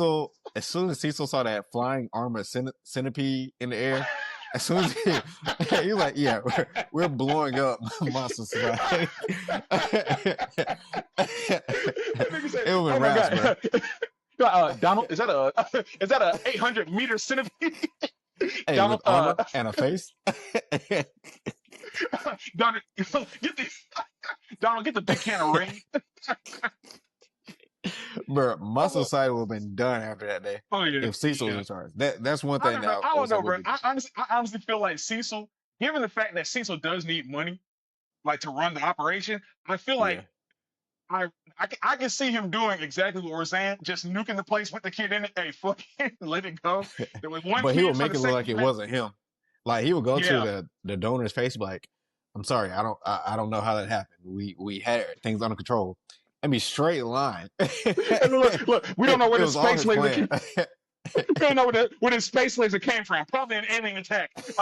Cecil saw that flying armored centipede in the air, as soon as he was like, "Yeah, we're blowing up Monster Society." Nigga said, It was "Oh my raps, bro. god, Donald, is that a 800-meter centipede?" Hey, with Donald, armor and a face. Donald, get this. Donald, get the big can of rain. Bro, Monster Oh, Society would have been done after that day oh yeah, if Cecil was yeah. in charge. That's one I thing don't know, that I I would don't say know, would bro. be I different. honestly, I honestly feel like Cecil, given the fact that Cecil does need money, like to run the operation, I feel like Yeah, I can see him doing exactly what we're saying, just nuking the place with the kid in it. Hey, fuck it, let it go. There was one but he kid would for make the it look sake like of it man. wasn't him. Like he would go to Yeah. the donor's face, be like, "I'm sorry, I don't know how that happened. We had things under control." And be straight line. And look, we don't know where It the was all space his laser plan. came. We don't know where the space laser came from. Probably an alien attack. We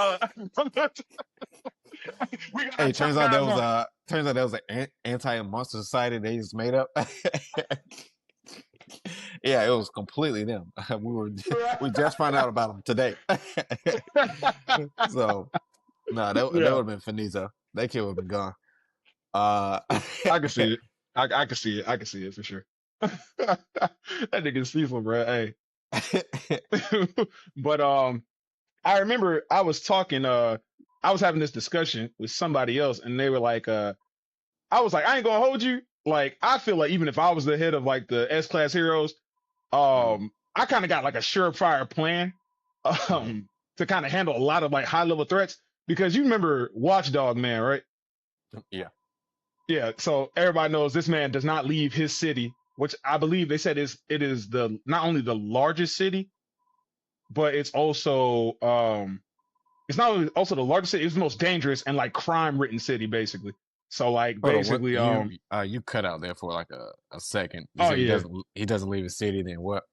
got Hey, top guys on. turns out that was an anti-monster society they just made up. Yeah, it was completely them. We just found out about them today. So no, that would Yeah. have been finito. That kid would have been gone. Uh, I can see it. I can see it. I can see it for sure. That nigga Cecil, bro. Hey, but I remember I was talking. I was having this discussion with somebody else, and they were like, I was like, I ain't gonna hold you. Like, I feel like even if I was the head of like the S class heroes, Mhm, I kind of got like a surefire plan, mhm. to kind of handle a lot of like high level threats because you remember Watchdog Man, right? Yeah. Yeah. So everybody knows this man does not leave his city, which I believe they said it is the not only the largest city, but it's not only also the largest city, it's the most dangerous and like crime ridden city basically. So like Hold on, what basically you cut out there for like a second. You oh said yeah. he doesn't leave the city, then what?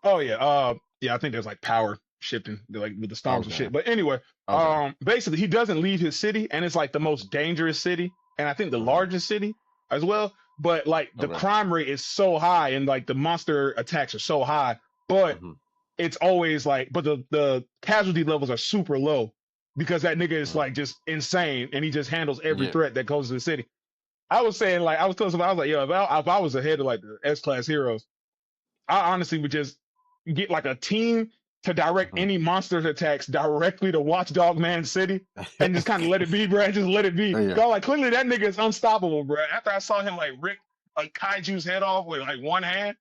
Oh yeah. Yeah, I think there's like power shifting like with the storms and Okay. shit. But anyway, Okay. basically he doesn't leave his city and it's like the most dangerous city and I think the Hmm. largest city as well. But like the Okay. crime rate is so high and like the monster attacks are so high, but Hmm. it's always like but the casualty levels are super low because that nigga is Hmm. like just insane and he just handles every Yeah. threat that goes to the city. I was saying like I was telling somebody I was like, yo, if I was the head of like the S class heroes, I honestly would just get like a team to direct Hmm. any monster attacks directly to Watchdog Man City and just kind of let it be, bro. Just let it be. Yeah. Cause like clearly that nigga is unstoppable, bro. After I saw him like rip a kaiju's head off with like one hand,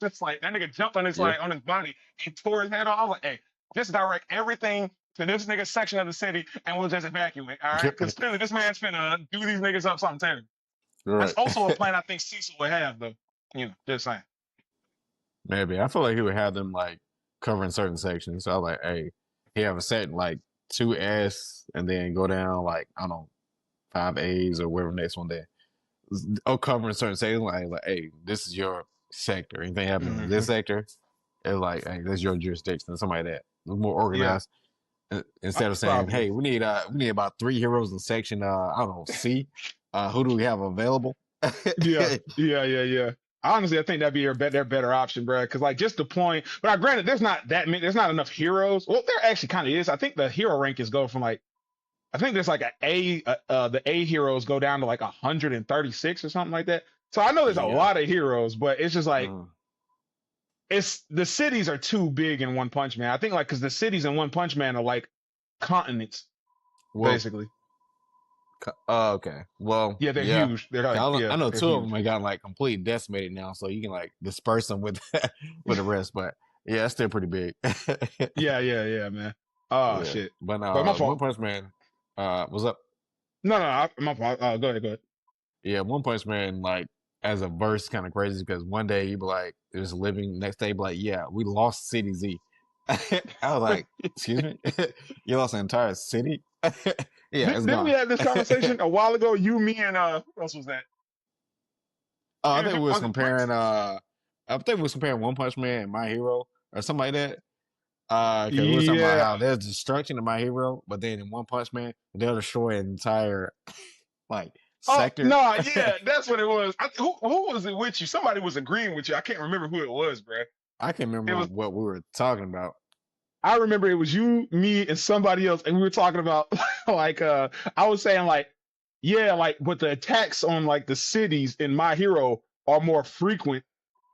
just like that nigga jumped on his Yeah. like on his body and tore his head off. I was like, hey, just direct everything to this nigga section of the city and we'll just evacuate, all right? Because clearly this man's finna do these niggas up something terrible. That's Right. also a plan I think Cecil would have, though. You know, just saying. Maybe I feel like he would have them like covering certain sections. So I was like, hey, he have a set like 2S and then go down like I don't know 5As or whatever next one there. Oh, covering certain sections like hey, this is your sector. Anything happens in Hmm. this sector, it's like hey, that's your jurisdiction. Something like that. It was more Yeah, organized. Instead of saying, probably. hey, we need about 3 heroes in section I don't know C. Who do we have available? Yeah, yeah, yeah, yeah. Honestly, I think that'd be their better option, bro. Because like just deploying, but granted, there's not that many. There's not enough heroes. Well, there actually kind of is. I think the hero rank is go from like I think there's like the A heroes go down to like 136 or something like that. So I know there's a Yeah. lot of heroes, but it's just like Mm. it's the cities are too big in One Punch Man. I think like because the cities in One Punch Man are like continents Well, basically. okay. Well, Yeah, they're yeah. huge. They're like I yeah, know they're two of them huge. have got like completely decimated now, so you can like disperse them with with the rest. But yeah, it's still pretty big. Yeah, yeah, yeah, man. Oh Yeah. shit. But But my One fault. Punch Man, what's up? No, no, my fault. Go ahead, go ahead. Yeah, One Punch Man, like as a verse, kind of crazy because one day he'd be like, "There's living." Next day, he'd be like, "Yeah, we lost City Z." I was like, "Excuse me, you lost an entire city?" Yeah, it's Didn't we gone. have this conversation a while ago? You, me, and who else was that? I think we Him, was was it Prince? comparing. I think we was comparing One Punch Man and My Hero or something like that. Because we were talking about Yeah. how there's destruction in My Hero, but then in One Punch Man, they'll destroy an entire like Oh sector. no, yeah, that's what it was. Who was it with you? Somebody was agreeing with you. I can't remember who it was, bro. I can It remember was. what we were talking about. I remember it was you, me, and somebody else, and we were talking about like I was saying like, yeah, like but the attacks on like the cities in My Hero are more frequent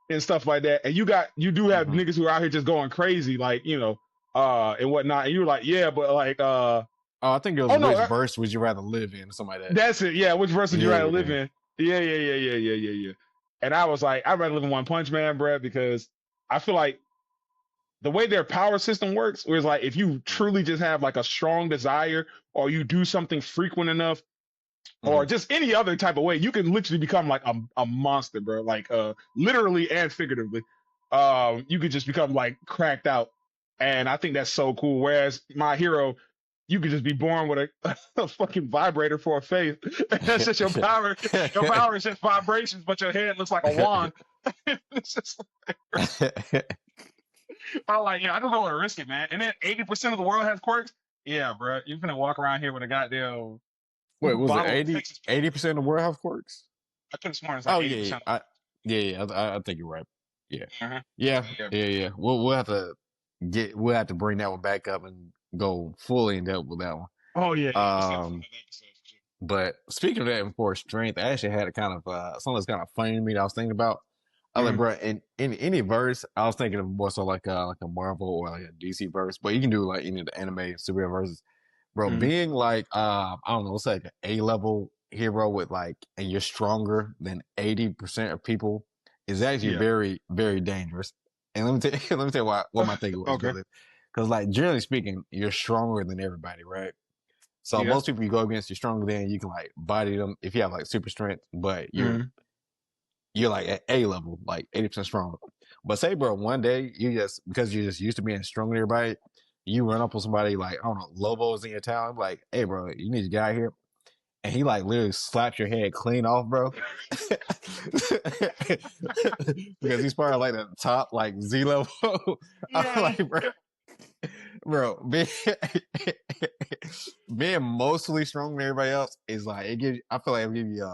and stuff like that. And you do have Hmm. niggas who are out here just going crazy, like, and whatnot. And you were like, yeah, but like Oh, I think it was oh no, which verse would you rather live in, or something like that. that's it. Yeah, which verse would you Yeah, rather live yeah. in? Yeah, yeah, yeah, yeah, yeah, yeah, yeah. And I was like, I'd rather live in One Punch Man, bruh, because I feel like the way their power system works, where it's like if you truly just have like a strong desire or you do something frequent enough or Mm-hmm. just any other type of way, you can literally become like a monster, bro. Like literally and figuratively. You could just become like cracked out. And I think that's so cool. Whereas My Hero, you could just be born with a fucking vibrator for a face. That's just your power. Your power is just vibrations, but your head looks like a wand. It's just, I'm like, yeah, I don't know what to risk it, man. And then 80% of the world has quirks. Yeah, bro. You're gonna walk around here with a goddamn Wait, was it bottle of 80 Texas pain. percent of warehouse quirks? I could have sworn it's like Oh eighty yeah, percent. I think you're right. Yeah, Uh-huh. yeah, Yeah. yeah. We'll have to we'll have to bring that one back up and go fully in depth with that one. Oh yeah, yeah. Let's have some Um, other episodes. But speaking of that, for strength, I actually had a kind of something that's kind of funny to me that I was thinking about. I was like, Mm, bro, in any verse, I was thinking of more so like a Marvel or like a DC verse, but you can do like any of the anime superhero verses. Bro, mm, being like I don't know, it's like an A level hero with like, and you're stronger than 80% of people is actually yeah. very, very dangerous. And let me tell you, let me tell you what my thinking was, Okay. because like generally speaking, you're stronger than everybody, right? So Yeah. most people you go against, you're stronger than, you can like body them if you have like super strength, but Mm, you're like at A level, like 80% strong. But say, bro, one day you just, because you're just used to being stronger than everybody, you run up on somebody like, I don't know, Lobo's in your town, like, hey, bro, you need to get out here. And he like literally slaps your head clean off, bro. Because he's probably like the top, like Z level. I'm yeah. like, bro, being mostly stronger than everybody else is like, it gives, I feel like it gives you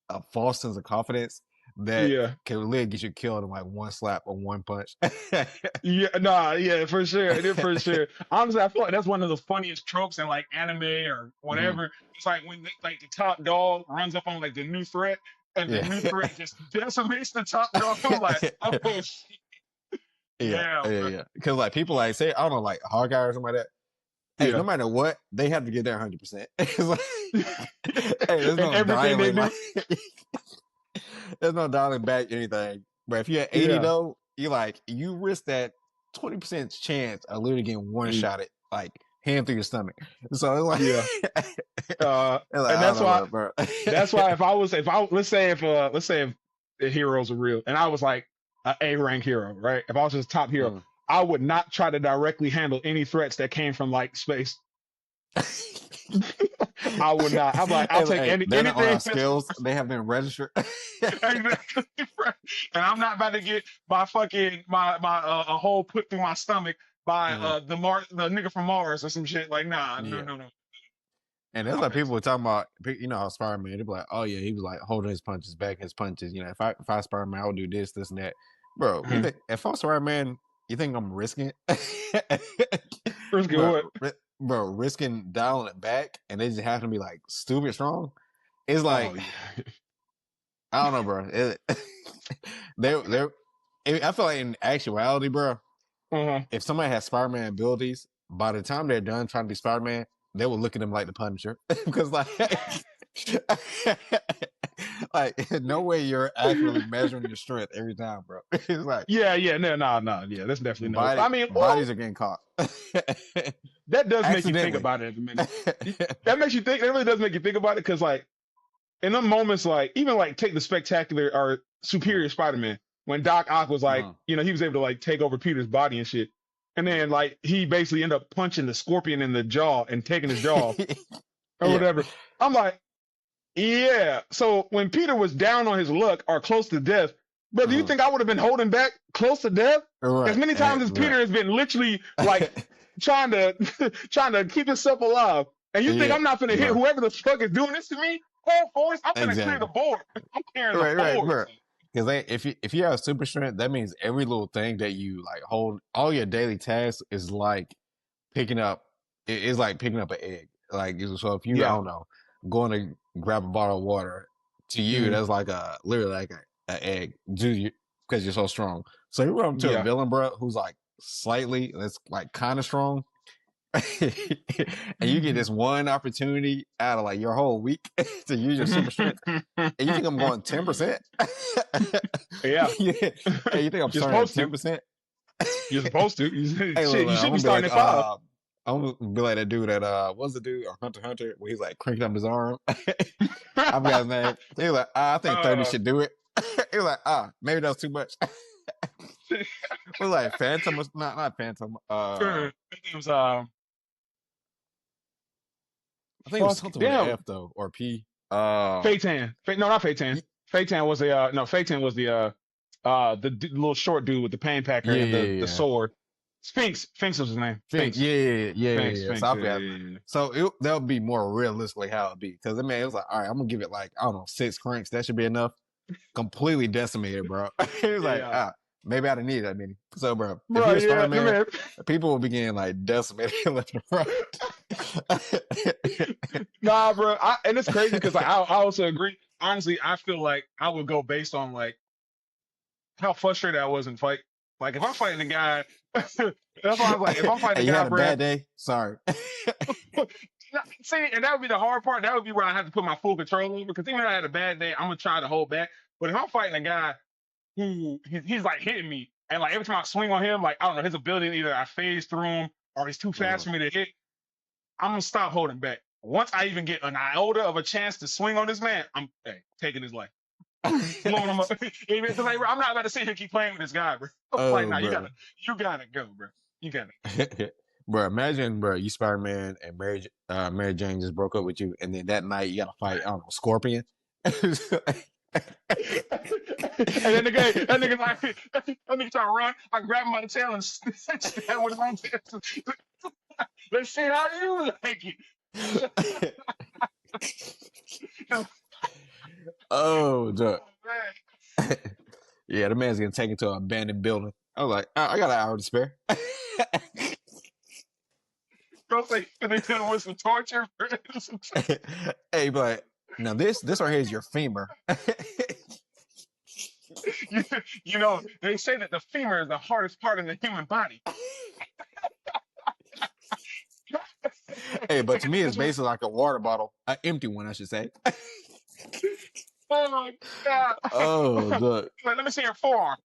a false sense of confidence that Yeah. can really get you killed in like one slap or one punch. Yeah, nah, yeah, for sure. It is for sure. Honestly, I feel like that's one of the funniest tropes in like anime or Mhm. whatever. It's like when like the top dog runs up on like the new threat, and the Yeah. new threat just decimates the top dog. I'm like, oh shit, Yeah, yeah, yeah, bro. yeah. Because like people like say, I don't know, like Hawkeye or something like that. Hey, no Yeah. matter what, they have to get there 100%. It's like, hey, there's And no everything they dialing. do, Like, there's no dialing back anything. But if you're at 80 yeah. though, you like you risk that 20% chance of literally getting one Mm, shot at like hand through your stomach. So it's yeah. like, it's like And I don't that's know, why bro. if I let's say if the heroes are real and I was like an A rank hero, right? If I was just top hero, Mm. I would not try to directly handle any threats that came from like space. I would not. I'm like, I'll Hey, take hey, they're not on anything our that's skills. They have been registered. exactly right. And I'm not about to get my fucking my a hole put through my stomach by Mhm. the nigga from Mars or some shit. Like, nah, no, Yeah. no, no. And that's I'm like finna people were talking about, you know, how Spider-Man, they'd be like, oh yeah, he was like holding his punches, back his punches. You know, if I Spider-Man, I would do this, and that. Bro, you Mhm. think if I'm Spider-Man, you think I'm risking it? First get bro, what? bro, risking dialing it back and they just happen to be like stupid strong. It's Oh like, yeah. I don't know, bro. They're I feel like in actuality, bro, Uh-huh. if somebody has Spider-Man abilities, by the time they're done trying to be Spider-Man, they will look at him like the Punisher. Because like like no way you're accurately measuring your strength every time, bro. It's like Yeah, yeah, no, no, no, yeah, that's definitely no. I mean, well, bodies are getting caught. that does make you think Accidentally. about it at the minute. That makes you think. That really does make you think about it because, like, in them moments, like, even like take the spectacular or superior Spider-Man when Doc Ock was like, Mhm. he was able to like take over Peter's body and shit, and then like he basically ended up punching the Scorpion in the jaw and taking his jaw off or Yeah. whatever. I'm like, yeah. So when Peter was down on his luck or close to death, bro, do you Mhm. think I would have been holding back close to death? As Right. many times as Right. Peter has been literally like trying to trying to keep himself alive, and you think Yeah, I'm not gonna hit bro. whoever the fuck is doing this to me? Full force, I'm gonna clear the Exactly. board. I'm clearing the Right, board. bro. Because if you have super strength, that means every little thing that you like hold, all your daily tasks is like picking up. It is like picking up an egg. Like so, if you I Yeah. don't know, going to grab a bottle of water, to you Mm, that's like a literally like a egg, do you because you're so strong. So you run up to a yeah. villain, bro, who's like slightly that's like kind of strong, and you get this one opportunity out of like your whole week to use your super strength, and you think I'm going 10%? Yeah. Yeah. Hey, you think I'm You're starting at supposed to. 10%? You're supposed to. Hey, Shit, you I'm should be gonna be starting like, at 5. I'm gonna be like that dude that what's the dude or Hunter where he's like cranking up his arm. I forgot his name. He was like, I think 30 uh, should do it. He was like, maybe that's too much. It was like Phantom was not Phantom. it was I think it was fuck something with an damn F though or P. Feitan. No, not Feitan. Y- Feitan was the no Feitan was the little short dude with the pain packer yeah, and yeah, the yeah. sword. Sphinx. Sphinx was his name. Think, Sphinx. yeah, yeah, yeah, yeah, Sphinx. yeah. So Sphinx. I Yeah, forgot. yeah, yeah. So that would be more realistically how it'd be. Because I mean, it was like, all right, I'm gonna give it like I don't know 6 cranks. That should be enough. Completely decimated, bro. It was like Yeah. maybe I didn't need that many. So, bro, if Bro, you're yeah, Spider the Man, man. people will begin like decimated left and right. Nah, bro. And it's crazy because like, I also agree. Honestly, I feel like I would go based on like how frustrated I was in fight. Like if I'm fighting a guy, that's why I was like, if I'm fighting Hey, a you guy, had a bro. bad day? Sorry. See, and that would be the hard part. That would be where I have to put my full control over. Because even if I had a bad day, I'm gonna try to hold back. But if I'm fighting a guy who he's like hitting me, and like every time I swing on him, like I don't know his ability, either I phase through him or he's too fast Mhm. for me to hit. I'm gonna stop holding back. Once I even get an iota of a chance to swing on this man, I'm taking his life, blowing him up. Because like, I'm not about to sit here and keep playing with this guy, bro. Like, Oh, nah, bro. you gotta go, bro. You gotta. Bro, imagine, bro, you Spider-Man and Mary Jane just broke up with you, and then that night you gotta fight, I don't know, Scorpion. And then that nigga like, that nigga try to run. I grab him by the tail and stab him with his own tail. Let's see how you like it. Oh, duh. Oh man. Yeah, the man's getting taken to an abandoned building. I was like, I got an hour to spare. Bro, like, they dealing with some torture. Hey, but now this right here is your femur. you, you know, they say that the femur is the hardest part in the human body. Hey, but to me, it's basically like a water bottle, an empty one, I should say. Oh my god. Oh, look. Like, let me see your forearm.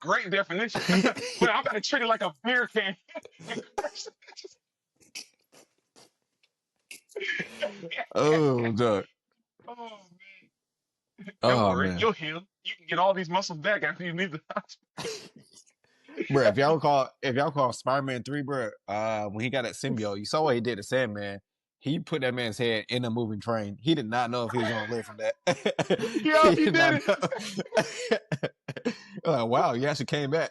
Great definition. But I'm gonna treat it like a beer can. Oh, look. Oh man. Don't Oh, worry, man. you'll heal. You can get all these muscles back after you leave the hospital. Bro, if y'all recall Spider-Man 3, bro, when he got that symbiote, you saw what he did to Sandman. He put that man's head in a moving train. He did not know if he was gonna live from that. Yeah, He he did did not it. know. Like, wow, you actually came back.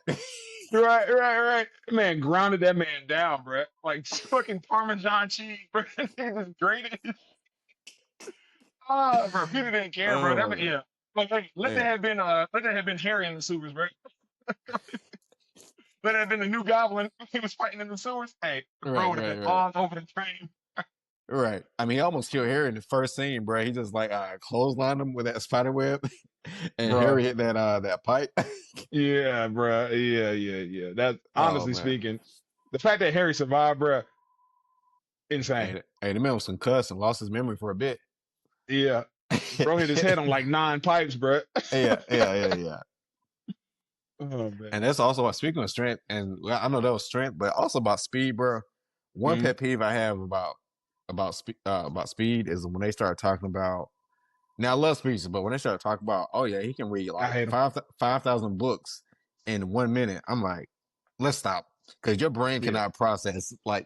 Right. Man grounded that man down, bro. Like fucking Parmesan cheese, bro. He just grated it. Ah, bro. People didn't care, bro. That, Oh, yeah. Like, yeah. let that have been Harry in the sewers, bro. Let that have been the new Goblin. He was fighting in the sewers. Hey, bro Right, would have been right, right. all over the train. Right. I mean, he almost killed Harry in the first scene, bro. He just like clotheslined him with that spider web, and Bro. Harry hit that pipe. Yeah, bro. Yeah. That's Oh honestly man. speaking, the fact that Harry survived, bro, insane. Hey, the man was concussed and lost his memory for a bit. Yeah. Bro hit his head on like 9 pipes, bro. Yeah. Oh man. And that's also about speaking of strength, and well, I know that was strength, but also about speed, bro. One Mhm. pet peeve I have about speed is when they start talking about. Now I love speeches, but when they start talking about, oh yeah, he can read I like hate him. 5,000 books in 1 minute. I'm like, let's stop, because your brain Yeah. cannot process like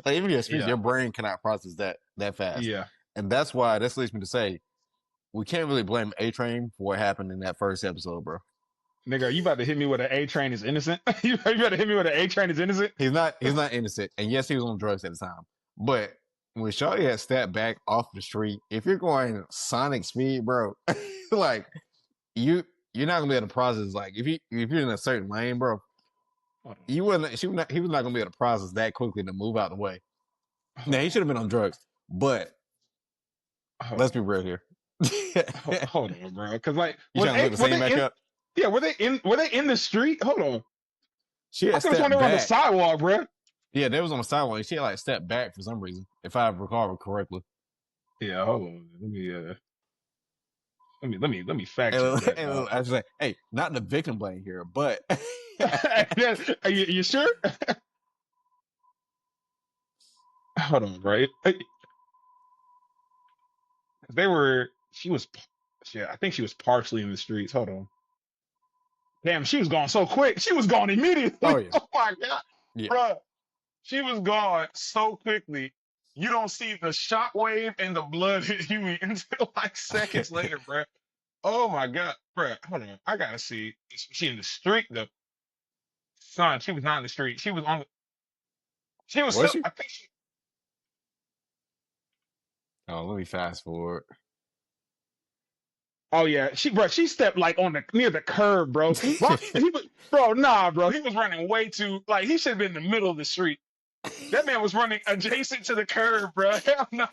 like even your speech, Yeah. your brain cannot process that fast, Yeah. and that's why this leads me to say we can't really blame A Train for what happened in that first episode, bro. Nigga, are you about to hit me with an A train is innocent? You about to hit me with an A train is innocent? He's not innocent, and yes, he was on drugs at the time. But when Shawty had stepped back off the street, if you're going Sonic speed, bro, like you're not gonna be able to process. Like if you're in a certain lane, bro, Hold you wouldn't. He was not gonna be able to process that quickly to move out the way. on. Now he should have been on drugs, but Hold let's on. be real here. Hold on, bro. Cause like You trying to look the were same they back in up? yeah, were they in the street? Hold on. She I had could have sworn they stepped were on the back. sidewalk, bro. Yeah, they was on the sidewalk. She had like stepped back for some reason, if I recall correctly. Yeah, hold on. Let me fact check that, And dog. I was like, hey, not the victim blame here, but Are you sure? Hold on, right? They were. She was. Yeah, I think she was partially in the streets. Hold on. Damn, she was gone so quick. She was gone oh immediately. yeah, Oh my god, yeah, bro. She was gone so quickly. You don't see the shockwave and the blood hit you until like seconds later, bro. Oh my god, bro. Hold on. I gotta see. Is she in the street though? Son, she was not in the street. She was on. She was was still. she? I think she. Oh, let me fast forward. Oh yeah, she stepped like on the near the curb, bro. Bro, he was, bro, nah, bro. He was running way too like he should have been in the middle of the street. That man was running adjacent to the curb, bro. Hell nah,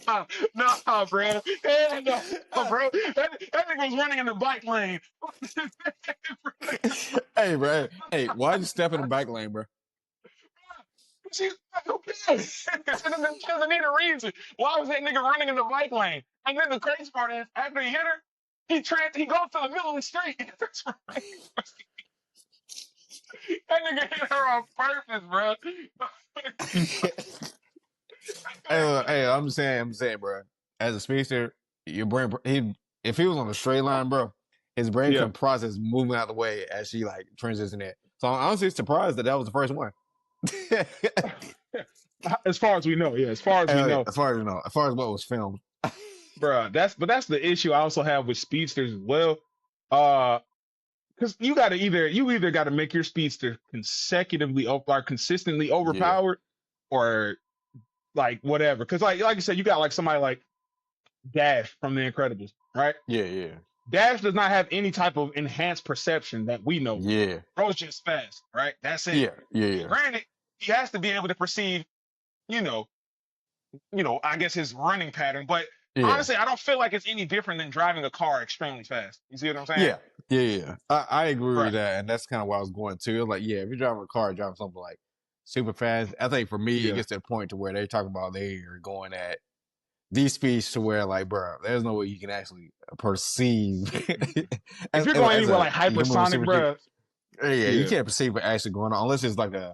bro. Hell no, bro. That nigga was running in the bike lane. Hey, bro. Hey, why'd you step in the bike lane, bro? She's okay. It doesn't need a reason. Why was that nigga running in the bike lane? And then the crazy part is, after he hit her, he goes to the middle of the street. That's right. That nigga hit her on purpose, bro. Hey, I'm saying, bro. As a speedster, your brain, if he was on a straight line, bro, his brain Yeah. can process moving out of the way as she like transitioned it. So I'm honestly surprised that was the first one. As far as we know, yeah. As far as we know, as far as you know, as far as what was filmed, bro. That's the issue I also have with speedsters as well. Because you either got to make your speedster consecutively or consistently overpowered, or like whatever. Because like you said, you got like somebody like Dash from The Incredibles, right? Yeah. Dash does not have any type of enhanced perception that we know. Yeah. Bro's just fast, right? That's it. Yeah. Granted, he has to be able to perceive, you know, I guess his running pattern. But honestly, I don't feel like it's any different than driving a car extremely fast. You see what I'm saying? Yeah. I agree with that, and that's kind of where I was going to. Like, yeah, if you're driving a car, driving something like super fast, I think for me, it gets to the point to where they talk about they are going at these speeds to where, like, bro, there's no way you can actually perceive. If you're going anywhere like hypersonic, bro. You can't perceive what actually going on unless it's like if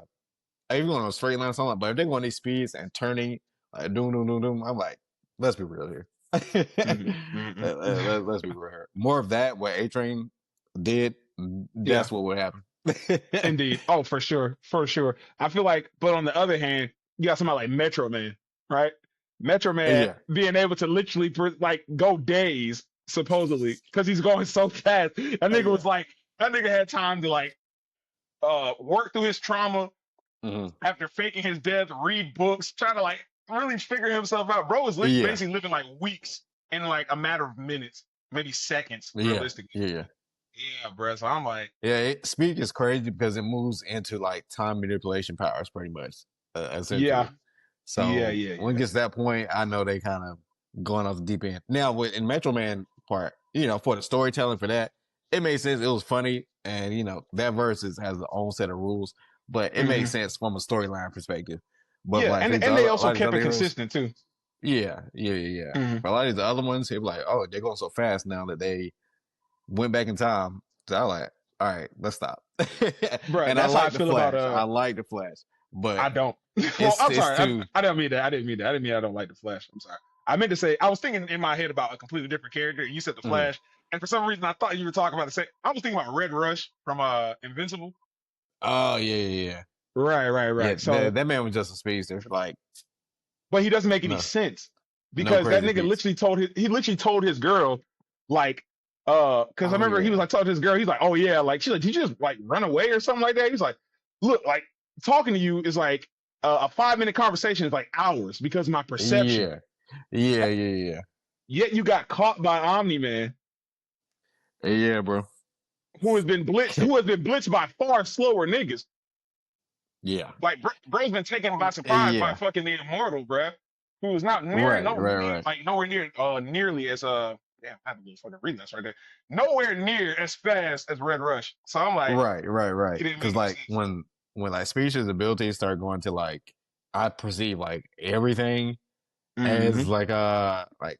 you're going on a straight line or something. But if they're going these speeds and turning like doom, I'm like, let's be real here. Let's be real here. More of that, what A-Train did, that's what would happen. Indeed. Oh, for sure. I feel like, but on the other hand, you got somebody like Metro Man, right? Metro Man being able to literally like go days supposedly because he's going so fast. That nigga was like, that nigga had time to like work through his trauma after faking his death, read books, trying to like really figure himself out. Bro was basically living like weeks in like a matter of minutes, maybe seconds, realistically. Yeah, bro. So I'm like, speed is crazy because it moves into like time manipulation powers, pretty much. Essentially. So when it gets to that point, I know they kind of going off the deep end. Now, in Metro Man part, for the storytelling for that, it made sense. It was funny, and that verse has its own set of rules, but it made sense from a storyline perspective. But like, and they also kept it consistent too. Yeah. But a lot of these other ones, they were like, oh, they're going so fast now that they went back in time. So I was like, all right, let's stop. Bro, and that's I like how I feel about I like the Flash, but I don't. Well, I'm sorry. I didn't mean that. I didn't mean I don't like the Flash. I'm sorry. I meant to say I was thinking in my head about a completely different character. You said the Flash, and for some reason I thought you were talking about the same. I was thinking about Red Rush from Invincible. Oh yeah. Right. Yeah, so that man was just a speedster, like. But he doesn't make any sense because that nigga literally told his girl, like, because I remember he was like talking to his girl. He's like, oh yeah, like she's like, did you just like run away or something like that? He's like, look, like talking to you is like a 5-minute conversation is like hours because of my perception. Yeah. Yet you got caught by Omni-Man. Yeah, bro. Who has been blitzed by far slower niggas. Yeah. Like bro's been taken by surprise by fucking the Immortal, bro. Who was not near like nowhere near nearly as damn, I have to fucking read this right there. Nowhere near as fast as Red Rush. So I'm like, right. Because like when like Speech's abilities start going to like, I perceive like everything as like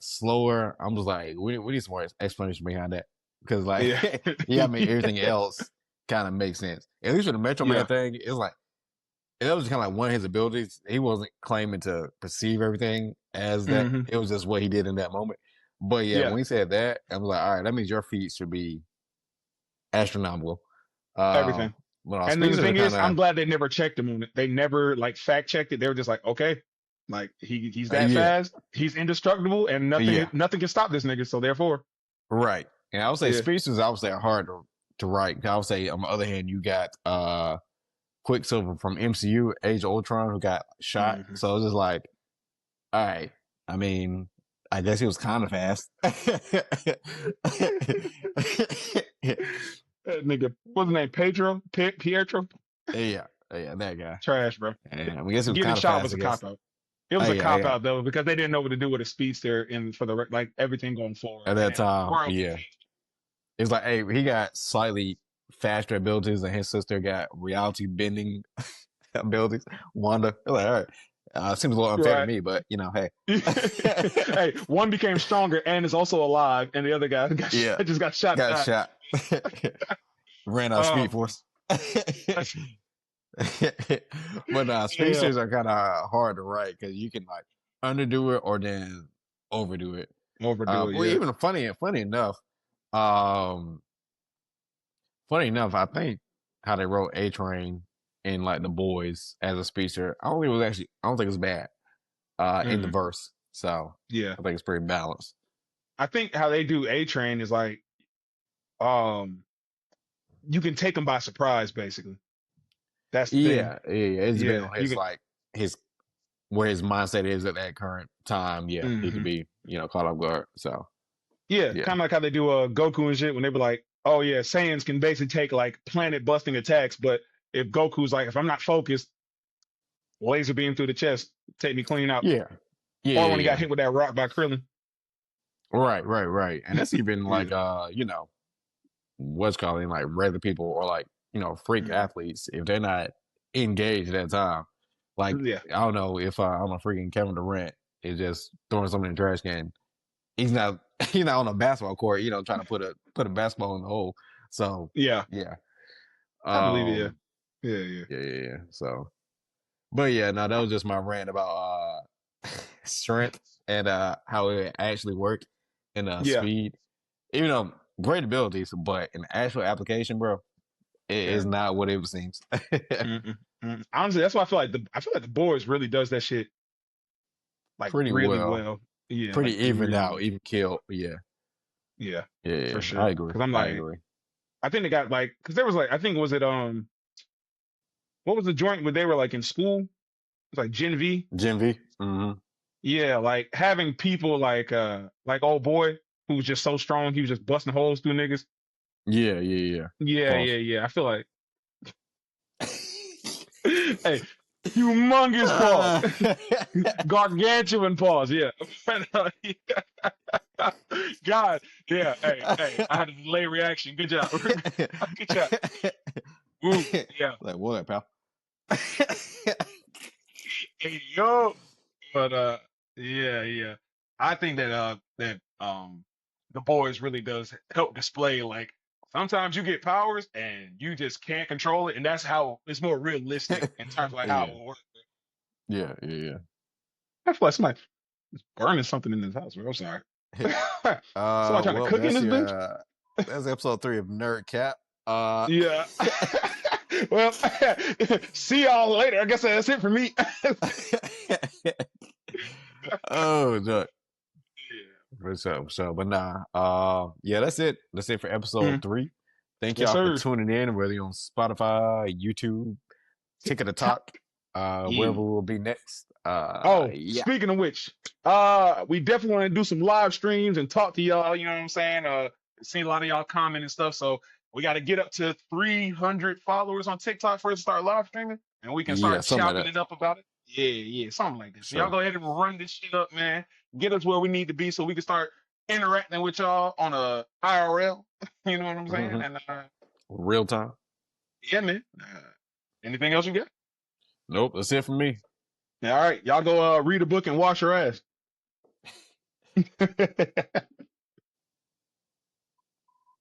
slower. I'm just like, we need some more explanation behind that because like I mean everything else kind of makes sense. At least with the Metro Man thing, it's like that was kind of like one of his abilities. He wasn't claiming to perceive everything as that. It was just what he did in that moment. But when he said that, I was like, all right, that means your feet should be astronomical. Everything. And the thing is, I'm glad they never checked him on it. They never like fact checked it. They were just like, okay, like he's that fast, he's indestructible, and nothing can stop this nigga. So therefore, right. And I would say speeches, I would say are hard to write. I would say on the other hand, you got Quicksilver from MCU, Age of Ultron, who got shot. So it was just like, all right. I mean, I guess he was kind of fast. Nigga, what's his name? Pietro? Yeah. Yeah, that guy. Trash, bro. And I guess it was Getting kind of shot fast. was I a guess. cop out. It Oh was a yeah, cop yeah. out though because they didn't know what to do with a speedster and for the like everything going forward At that and the time, world yeah, confused. it's like, hey, he got slightly faster abilities, and his sister got reality bending abilities. Wanda, like, all right, seems a little unfair to Right. me, but hey, Hey, one became stronger and is also alive, and the other guy yeah, just got shot and got died. shot, ran out of Oh Speed man. Force. That's, But yeah. speedsters are kind of hard to write because you can like underdo it or then overdo it. Overdo it, But yeah. even um, funny enough, I think how they wrote A Train in like the boys as a speedster, I don't think it was bad. In the Mm, verse, so yeah. I think it's pretty balanced. I think how they do A Train is like um you can take them by surprise, basically. That's the thing. Yeah, yeah, it's been Yeah, on you his can. like his where his mindset is at that current time. Yeah, he could Hmm. be caught off guard. So Yeah, yeah, kind of like how they do Goku and shit when they were like, oh yeah, Saiyans can basically take like planet busting attacks, but if Goku's like, if I'm not focused, laser beam through the chest, take me clean out. yeah, yeah, Or yeah, when he got yeah. hit with that rock by Krillin. Right, right, right. And that's even like Yeah. what's calling like regular people or like freak Mhm. athletes if they're not engaged at that time. Like Yeah. I don't know if I don't know freaking Kevin Durant is just throwing something in the trash can. He's not he's not on a basketball court, trying to put a basketball in the hole. So Yeah. yeah. I believe it. Yeah. Um Yeah. Yeah. yeah. So but yeah, no, that was just my rant about strength and how it actually worked and Yeah. speed. Even though great abilities, but in actual application, bro, it is Terrible. not what it seems. Mm-mm. Mm. Honestly, that's why I feel like the boys really does that shit like Pretty really well, well. Yeah, pretty like evened really out, well. even killed. Yeah, Yeah, yeah, for yeah. I sure. agree. Because I'm I like, agree. I think they got like, because there was like, I think was it what was the joint where they were like in school? It was like Gen V. Gen V. Mm-hmm. Yeah, like having people like old boy who was just so strong, he was just busting holes through niggas. Yeah, yeah, yeah. Yeah, yeah, Pause. yeah. I feel like, hey, humongous pause, Uh, gargantuan pause. Yeah, God, yeah. Hey, I had a delay reaction. Good job. Good job. Woo, yeah. like what, pal? Hey, yo. But yeah, yeah. I think that the boys really does help display like sometimes you get powers and you just can't control it, and that's how it's more realistic in terms of like how it Yeah, will work. yeah, yeah, I feel like somebody burning something in this house, bro. I'm sorry. yeah. Somebody trying to Well, cook in this bitch? that's episode 3 of Nerd Cap. Uh, Yeah. Well, see y'all later. I guess that's it for me. oh, look. Yeah. But nah, yeah, that's it. That's it for episode Mm. 3. Thank Yes, y'all for sir. tuning in, whether you're on Spotify, YouTube, Tick of the Top. Talk, wherever Yeah. we'll be next. Oh, Yeah, speaking of which, we definitely want to do some live streams and talk to y'all. You know what I'm saying? Seen a lot of y'all comment and stuff, so we got to get up to 300 followers on TikTok first to start live streaming, and we can yeah, start something like chopping that. it up about it. Yeah, yeah, something like that. So y'all Sure. go ahead and run this shit up, man. Get us where we need to be so we can start interacting with y'all on a IRL. You know what I'm saying? Hmm. And Real time. yeah, man. Anything else you got? Nope, that's it for me. Yeah, all right, y'all go read a book and wash your ass.